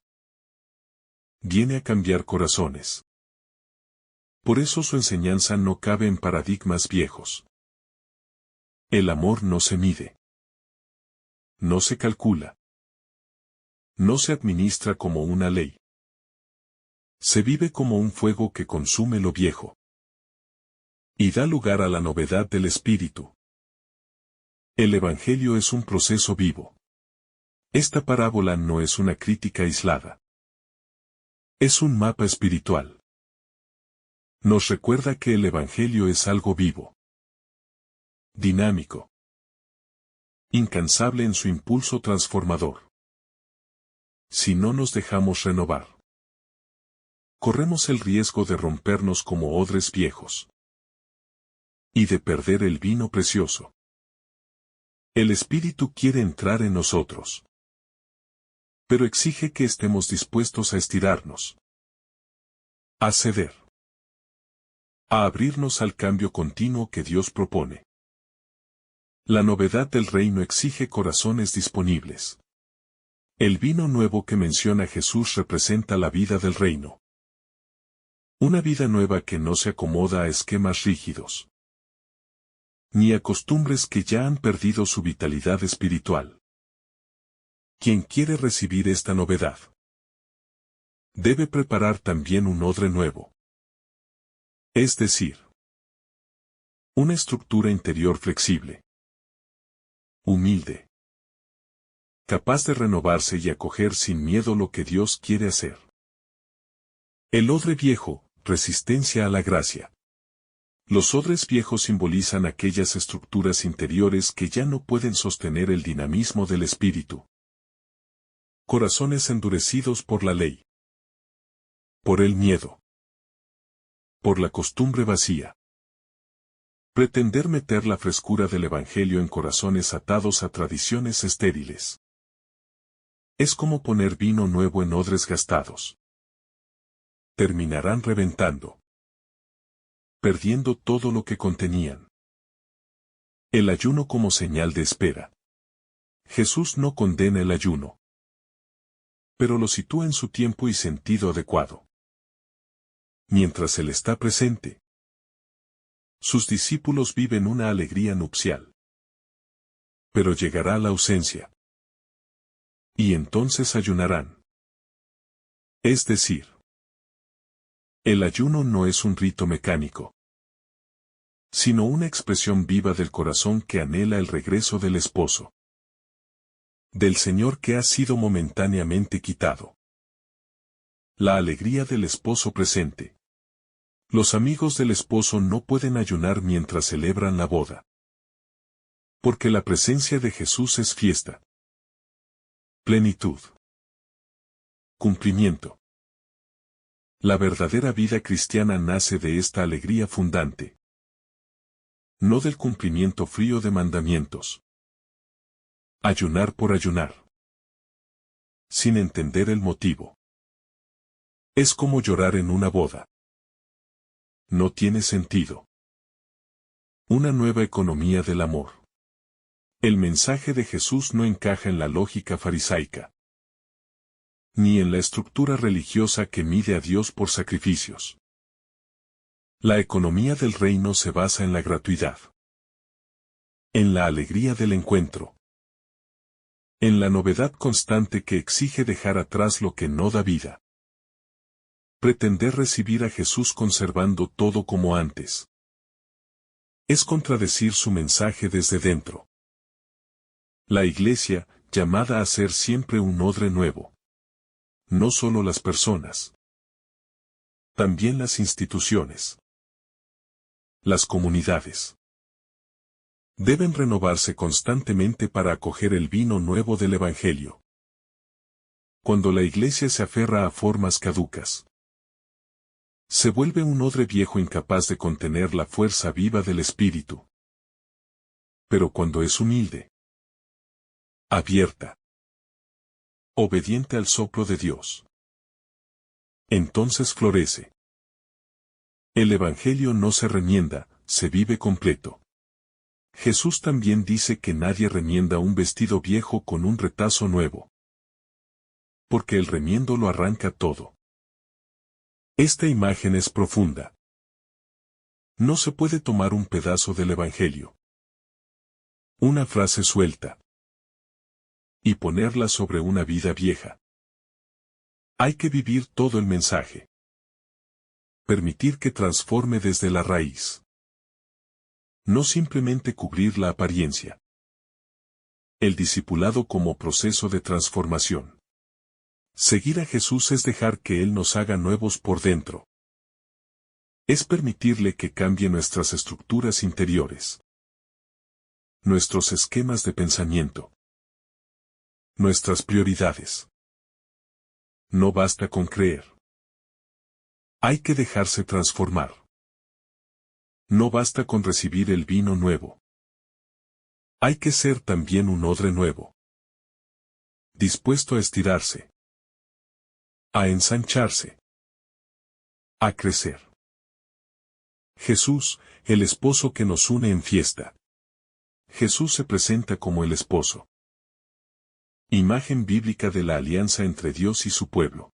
Viene a cambiar corazones. Por eso su enseñanza no cabe en paradigmas viejos. El amor no se mide. No se calcula. No se administra como una ley. Se vive como un fuego que consume lo viejo. Y da lugar a la novedad del espíritu. El Evangelio es un proceso vivo. Esta parábola no es una crítica aislada. Es un mapa espiritual. Nos recuerda que el Evangelio es algo vivo. Dinámico. Incansable en su impulso transformador. Si no nos dejamos renovar, corremos el riesgo de rompernos como odres viejos. Y de perder el vino precioso. El Espíritu quiere entrar en nosotros. Pero exige que estemos dispuestos a estirarnos. A ceder. A abrirnos al cambio continuo que Dios propone. La novedad del reino exige corazones disponibles. El vino nuevo que menciona Jesús representa la vida del reino. Una vida nueva que no se acomoda a esquemas rígidos. Ni a costumbres que ya han perdido su vitalidad espiritual. Quien quiere recibir esta novedad, debe preparar también un odre nuevo. Es decir, una estructura interior flexible. Humilde. Capaz de renovarse y acoger sin miedo lo que Dios quiere hacer. El odre viejo, resistencia a la gracia. Los odres viejos simbolizan aquellas estructuras interiores que ya no pueden sostener el dinamismo del espíritu. Corazones endurecidos por la ley. Por el miedo. Por la costumbre vacía. Pretender meter la frescura del Evangelio en corazones atados a tradiciones estériles. Es como poner vino nuevo en odres gastados. Terminarán reventando. Perdiendo todo lo que contenían. El ayuno como señal de espera. Jesús no condena el ayuno. Pero lo sitúa en su tiempo y sentido adecuado. Mientras Él está presente, sus discípulos viven una alegría nupcial. Pero llegará la ausencia. Y entonces ayunarán. Es decir, el ayuno no es un rito mecánico, sino una expresión viva del corazón que anhela el regreso del esposo. Del Señor que ha sido momentáneamente quitado. La alegría del esposo presente. Los amigos del esposo no pueden ayunar mientras celebran la boda. Porque la presencia de Jesús es fiesta. Plenitud. Cumplimiento. La verdadera vida cristiana nace de esta alegría fundante. No del cumplimiento frío de mandamientos. Ayunar por ayunar. Sin entender el motivo. Es como llorar en una boda. No tiene sentido. Una nueva economía del amor. El mensaje de Jesús no encaja en la lógica farisaica, ni en la estructura religiosa que mide a Dios por sacrificios. La economía del reino se basa en la gratuidad, en la alegría del encuentro, en la novedad constante que exige dejar atrás lo que no da vida. Pretender recibir a Jesús conservando todo como antes es contradecir su mensaje desde dentro. La Iglesia, llamada a ser siempre un odre nuevo. No solo las personas. También las instituciones. Las comunidades. Deben renovarse constantemente para acoger el vino nuevo del Evangelio. Cuando la Iglesia se aferra a formas caducas, se vuelve un odre viejo incapaz de contener la fuerza viva del Espíritu. Pero cuando es humilde, abierta, obediente al soplo de Dios, entonces florece. El Evangelio no se remienda, se vive completo. Jesús también dice que nadie remienda un vestido viejo con un retazo nuevo, porque el remiendo lo arranca todo. Esta imagen es profunda. No se puede tomar un pedazo del Evangelio, una frase suelta, y ponerla sobre una vida vieja. Hay que vivir todo el mensaje. Permitir que transforme desde la raíz. No simplemente cubrir la apariencia. El discipulado como proceso de transformación. Seguir a Jesús es dejar que Él nos haga nuevos por dentro. Es permitirle que cambie nuestras estructuras interiores. Nuestros esquemas de pensamiento. Nuestras prioridades. No basta con creer. Hay que dejarse transformar. No basta con recibir el vino nuevo. Hay que ser también un odre nuevo. Dispuesto a estirarse. A ensancharse. A crecer. Jesús, el esposo que nos une en fiesta. Jesús se presenta como el esposo. Imagen bíblica de la alianza entre Dios y su pueblo.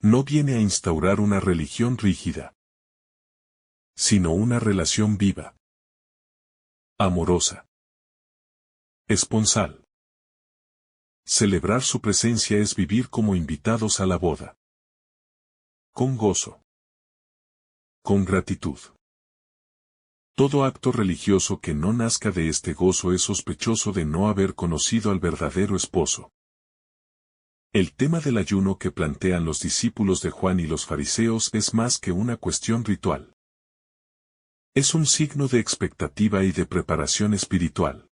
No viene a instaurar una religión rígida, sino una relación viva, amorosa, esponsal. Celebrar su presencia es vivir como invitados a la boda. Con gozo. Con gratitud. Todo acto religioso que no nazca de este gozo es sospechoso de no haber conocido al verdadero esposo. El tema del ayuno que plantean los discípulos de Juan y los fariseos es más que una cuestión ritual. Es un signo de expectativa y de preparación espiritual.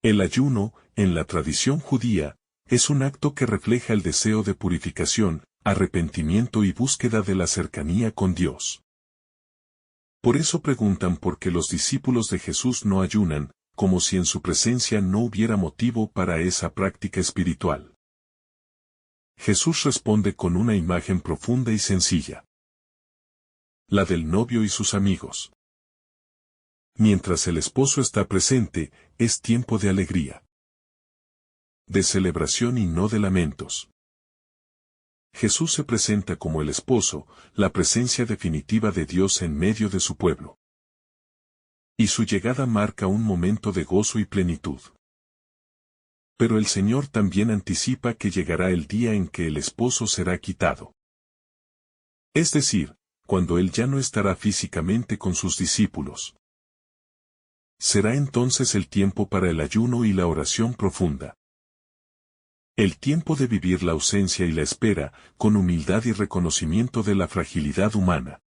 El ayuno, en la tradición judía, es un acto que refleja el deseo de purificación, arrepentimiento y búsqueda de la cercanía con Dios. Por eso preguntan por qué los discípulos de Jesús no ayunan, como si en su presencia no hubiera motivo para esa práctica espiritual. Jesús responde con una imagen profunda y sencilla. La del novio y sus amigos. Mientras el esposo está presente, es tiempo de alegría. De celebración y no de lamentos. Jesús se presenta como el esposo, la presencia definitiva de Dios en medio de su pueblo. Y su llegada marca un momento de gozo y plenitud. Pero el Señor también anticipa que llegará el día en que el esposo será quitado. Es decir, cuando Él ya no estará físicamente con sus discípulos. Será entonces el tiempo para el ayuno y la oración profunda. El tiempo de vivir la ausencia y la espera, con humildad y reconocimiento de la fragilidad humana.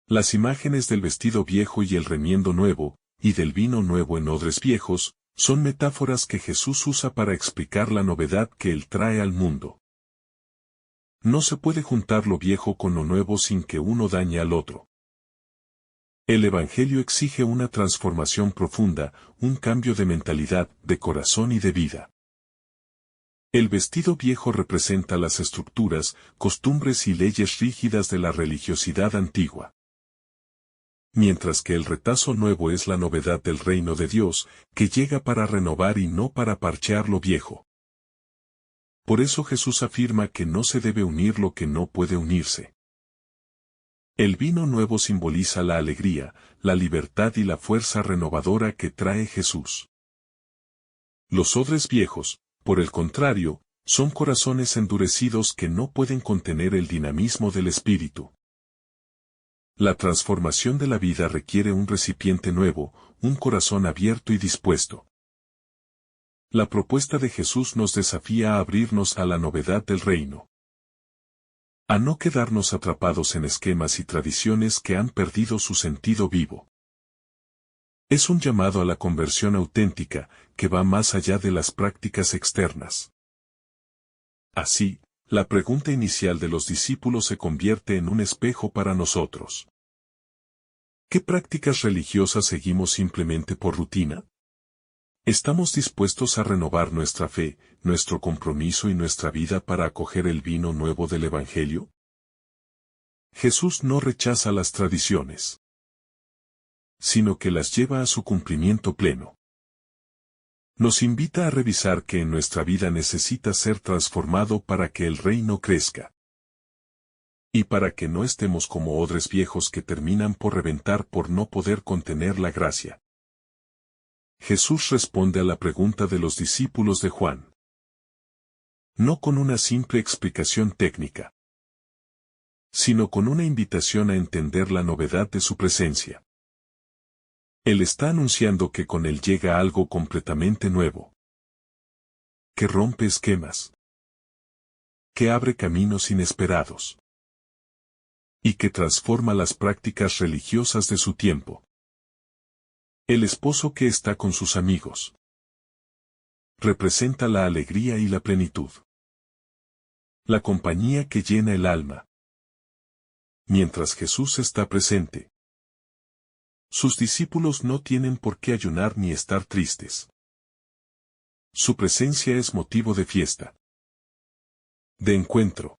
Las imágenes del vestido viejo y el remiendo nuevo, y del vino nuevo en odres viejos, son metáforas que Jesús usa para explicar la novedad que Él trae al mundo. No se puede juntar lo viejo con lo nuevo sin que uno dañe al otro. El Evangelio exige una transformación profunda, un cambio de mentalidad, de corazón y de vida. El vestido viejo representa las estructuras, costumbres y leyes rígidas de la religiosidad antigua. Mientras que el retazo nuevo es la novedad del reino de Dios, que llega para renovar y no para parchear lo viejo. Por eso Jesús afirma que no se debe unir lo que no puede unirse. El vino nuevo simboliza la alegría, la libertad y la fuerza renovadora que trae Jesús. Los odres viejos, por el contrario, son corazones endurecidos que no pueden contener el dinamismo del espíritu. La transformación de la vida requiere un recipiente nuevo, un corazón abierto y dispuesto. La propuesta de Jesús nos desafía a abrirnos a la novedad del reino. A no quedarnos atrapados en esquemas y tradiciones que han perdido su sentido vivo. Es un llamado a la conversión auténtica, que va más allá de las prácticas externas. Así, la pregunta inicial de los discípulos se convierte en un espejo para nosotros. ¿Qué prácticas religiosas seguimos simplemente por rutina? ¿Estamos dispuestos a renovar nuestra fe, nuestro compromiso y nuestra vida para acoger el vino nuevo del Evangelio? Jesús no rechaza las tradiciones, sino que las lleva a su cumplimiento pleno. Nos invita a revisar que en nuestra vida necesita ser transformado para que el reino crezca. Y para que no estemos como odres viejos que terminan por reventar por no poder contener la gracia. Jesús responde a la pregunta de los discípulos de Juan. No con una simple explicación técnica, sino con una invitación a entender la novedad de su presencia. Él está anunciando que con Él llega algo completamente nuevo, que rompe esquemas, que abre caminos inesperados, y que transforma las prácticas religiosas de su tiempo. El esposo que está con sus amigos representa la alegría y la plenitud, la compañía que llena el alma. Mientras Jesús está presente, sus discípulos no tienen por qué ayunar ni estar tristes. Su presencia es motivo de fiesta, de encuentro,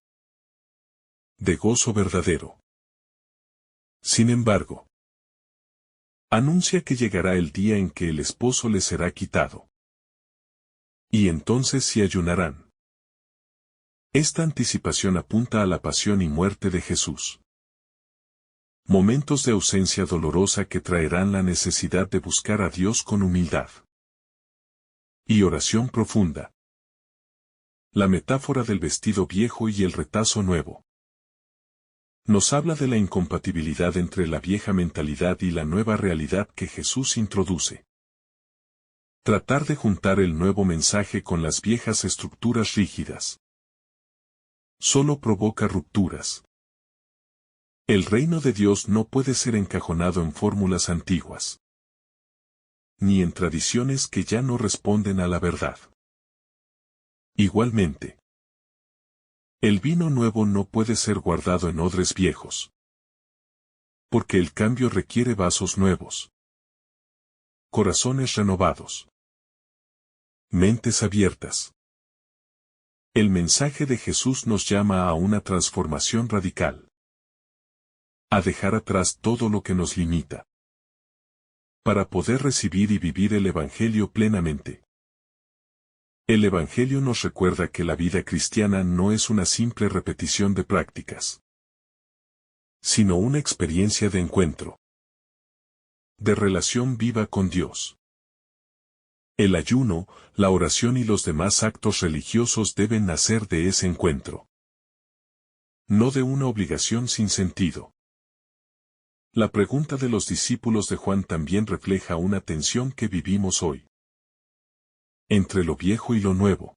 de gozo verdadero. Sin embargo, anuncia que llegará el día en que el esposo les será quitado. Y entonces sí ayunarán. Esta anticipación apunta a la pasión y muerte de Jesús. Momentos de ausencia dolorosa que traerán la necesidad de buscar a Dios con humildad y oración profunda. La metáfora del vestido viejo y el retazo nuevo nos habla de la incompatibilidad entre la vieja mentalidad y la nueva realidad que Jesús introduce. Tratar de juntar el nuevo mensaje con las viejas estructuras rígidas solo provoca rupturas. El reino de Dios no puede ser encajonado en fórmulas antiguas, ni en tradiciones que ya no responden a la verdad. Igualmente, el vino nuevo no puede ser guardado en odres viejos, porque el cambio requiere vasos nuevos, corazones renovados, mentes abiertas. El mensaje de Jesús nos llama a una transformación radical, a dejar atrás todo lo que nos limita, para poder recibir y vivir el Evangelio plenamente. El Evangelio nos recuerda que la vida cristiana no es una simple repetición de prácticas, sino una experiencia de encuentro, de relación viva con Dios. El ayuno, la oración y los demás actos religiosos deben nacer de ese encuentro, no de una obligación sin sentido. La pregunta de los discípulos de Juan también refleja una tensión que vivimos hoy. Entre lo viejo y lo nuevo.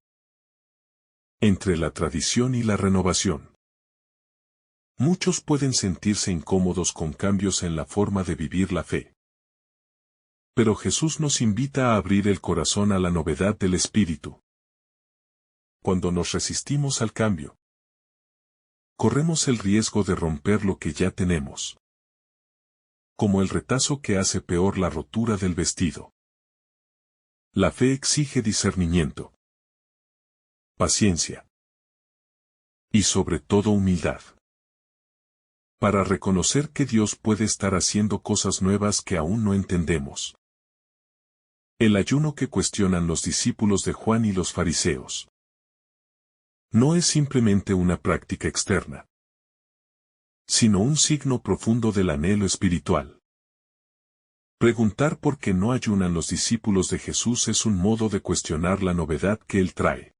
Entre la tradición y la renovación. Muchos pueden sentirse incómodos con cambios en la forma de vivir la fe. Pero Jesús nos invita a abrir el corazón a la novedad del Espíritu. Cuando nos resistimos al cambio, corremos el riesgo de romper lo que ya tenemos. Como el retazo que hace peor la rotura del vestido. La fe exige discernimiento, paciencia y sobre todo humildad. Para reconocer que Dios puede estar haciendo cosas nuevas que aún no entendemos. El ayuno que cuestionan los discípulos de Juan y los fariseos. No es simplemente una práctica externa, sino un signo profundo del anhelo espiritual. Preguntar por qué no ayunan los discípulos de Jesús es un modo de cuestionar la novedad que Él trae.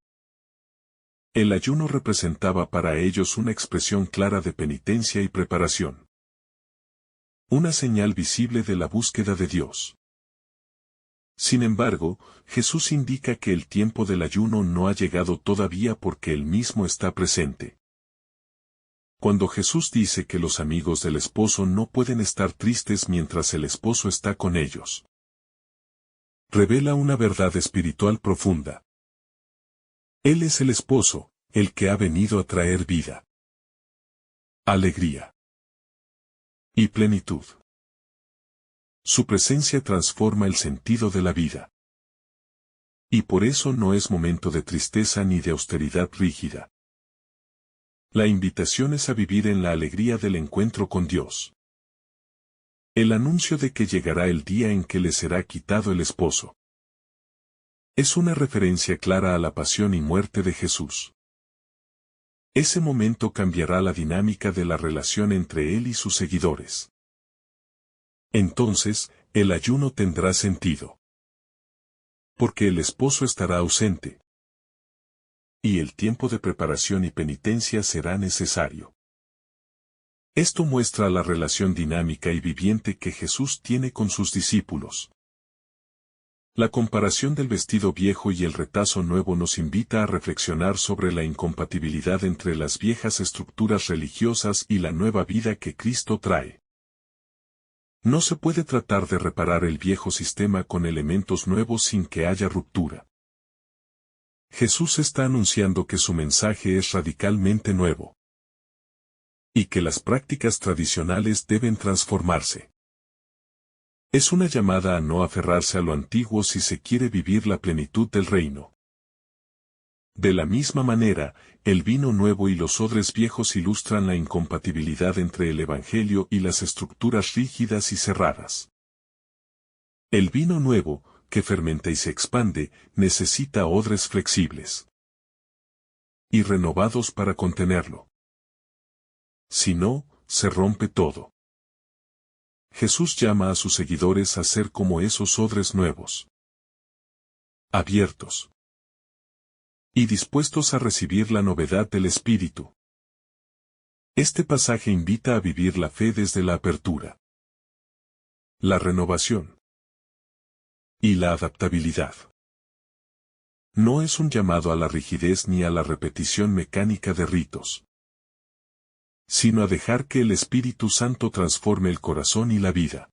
El ayuno representaba para ellos una expresión clara de penitencia y preparación. Una señal visible de la búsqueda de Dios. Sin embargo, Jesús indica que el tiempo del ayuno no ha llegado todavía porque Él mismo está presente. Cuando Jesús dice que los amigos del esposo no pueden estar tristes mientras el esposo está con ellos, revela una verdad espiritual profunda. Él es el esposo, el que ha venido a traer vida, alegría y plenitud. Su presencia transforma el sentido de la vida. Y por eso no es momento de tristeza ni de austeridad rígida. La invitación es a vivir en la alegría del encuentro con Dios. El anuncio de que llegará el día en que le será quitado el esposo. Es una referencia clara a la pasión y muerte de Jesús. Ese momento cambiará la dinámica de la relación entre Él y sus seguidores. Entonces, el ayuno tendrá sentido. Porque el esposo estará ausente. Y el tiempo de preparación y penitencia será necesario. Esto muestra la relación dinámica y viviente que Jesús tiene con sus discípulos. La comparación del vestido viejo y el retazo nuevo nos invita a reflexionar sobre la incompatibilidad entre las viejas estructuras religiosas y la nueva vida que Cristo trae. No se puede tratar de reparar el viejo sistema con elementos nuevos sin que haya ruptura. Jesús está anunciando que su mensaje es radicalmente nuevo. Y que las prácticas tradicionales deben transformarse. Es una llamada a no aferrarse a lo antiguo si se quiere vivir la plenitud del reino. De la misma manera, el vino nuevo y los odres viejos ilustran la incompatibilidad entre el Evangelio y las estructuras rígidas y cerradas. El vino nuevo, que fermenta y se expande, necesita odres flexibles y renovados para contenerlo. Si no, se rompe todo. Jesús llama a sus seguidores a ser como esos odres nuevos, abiertos y dispuestos a recibir la novedad del Espíritu. Este pasaje invita a vivir la fe desde la apertura, la renovación y la adaptabilidad. No es un llamado a la rigidez ni a la repetición mecánica de ritos, sino a dejar que el Espíritu Santo transforme el corazón y la vida.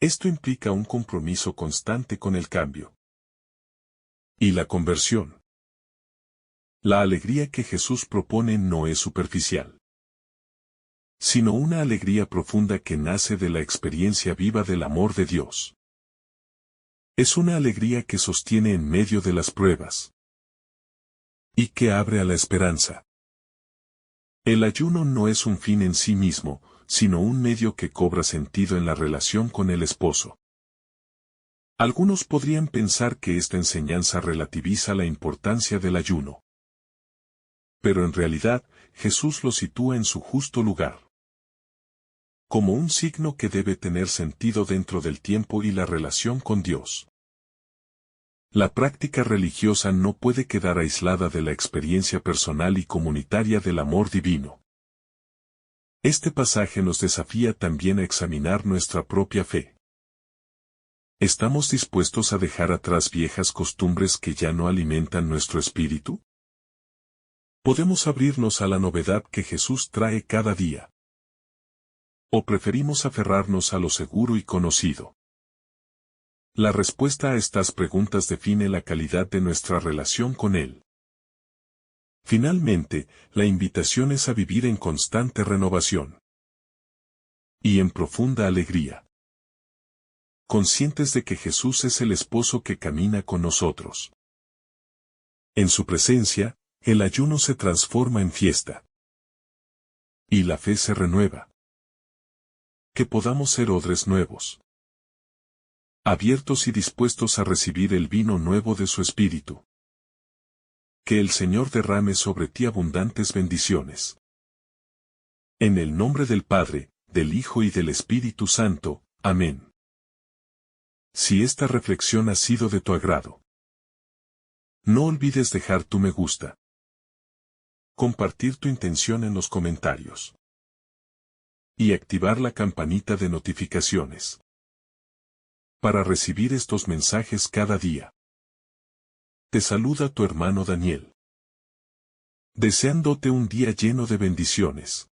Esto implica un compromiso constante con el cambio y la conversión. La alegría que Jesús propone no es superficial, sino una alegría profunda que nace de la experiencia viva del amor de Dios. Es una alegría que sostiene en medio de las pruebas y que abre a la esperanza. El ayuno no es un fin en sí mismo, sino un medio que cobra sentido en la relación con el esposo. Algunos podrían pensar que esta enseñanza relativiza la importancia del ayuno. Pero en realidad, Jesús lo sitúa en su justo lugar. Como un signo que debe tener sentido dentro del tiempo y la relación con Dios. La práctica religiosa no puede quedar aislada de la experiencia personal y comunitaria del amor divino. Este pasaje nos desafía también a examinar nuestra propia fe. ¿Estamos dispuestos a dejar atrás viejas costumbres que ya no alimentan nuestro espíritu? ¿Podemos abrirnos a la novedad que Jesús trae cada día? ¿O preferimos aferrarnos a lo seguro y conocido? La respuesta a estas preguntas define la calidad de nuestra relación con Él. Finalmente, la invitación es a vivir en constante renovación y en profunda alegría, conscientes de que Jesús es el esposo que camina con nosotros. En su presencia, el ayuno se transforma en fiesta y la fe se renueva. Que podamos ser odres nuevos, abiertos y dispuestos a recibir el vino nuevo de su Espíritu. Que el Señor derrame sobre ti abundantes bendiciones. En el nombre del Padre, del Hijo y del Espíritu Santo. Amén. Si esta reflexión ha sido de tu agrado, no olvides dejar tu me gusta, compartir tu intención en los comentarios y activar la campanita de notificaciones para recibir estos mensajes cada día. Te saluda tu hermano Daniel, deseándote un día lleno de bendiciones.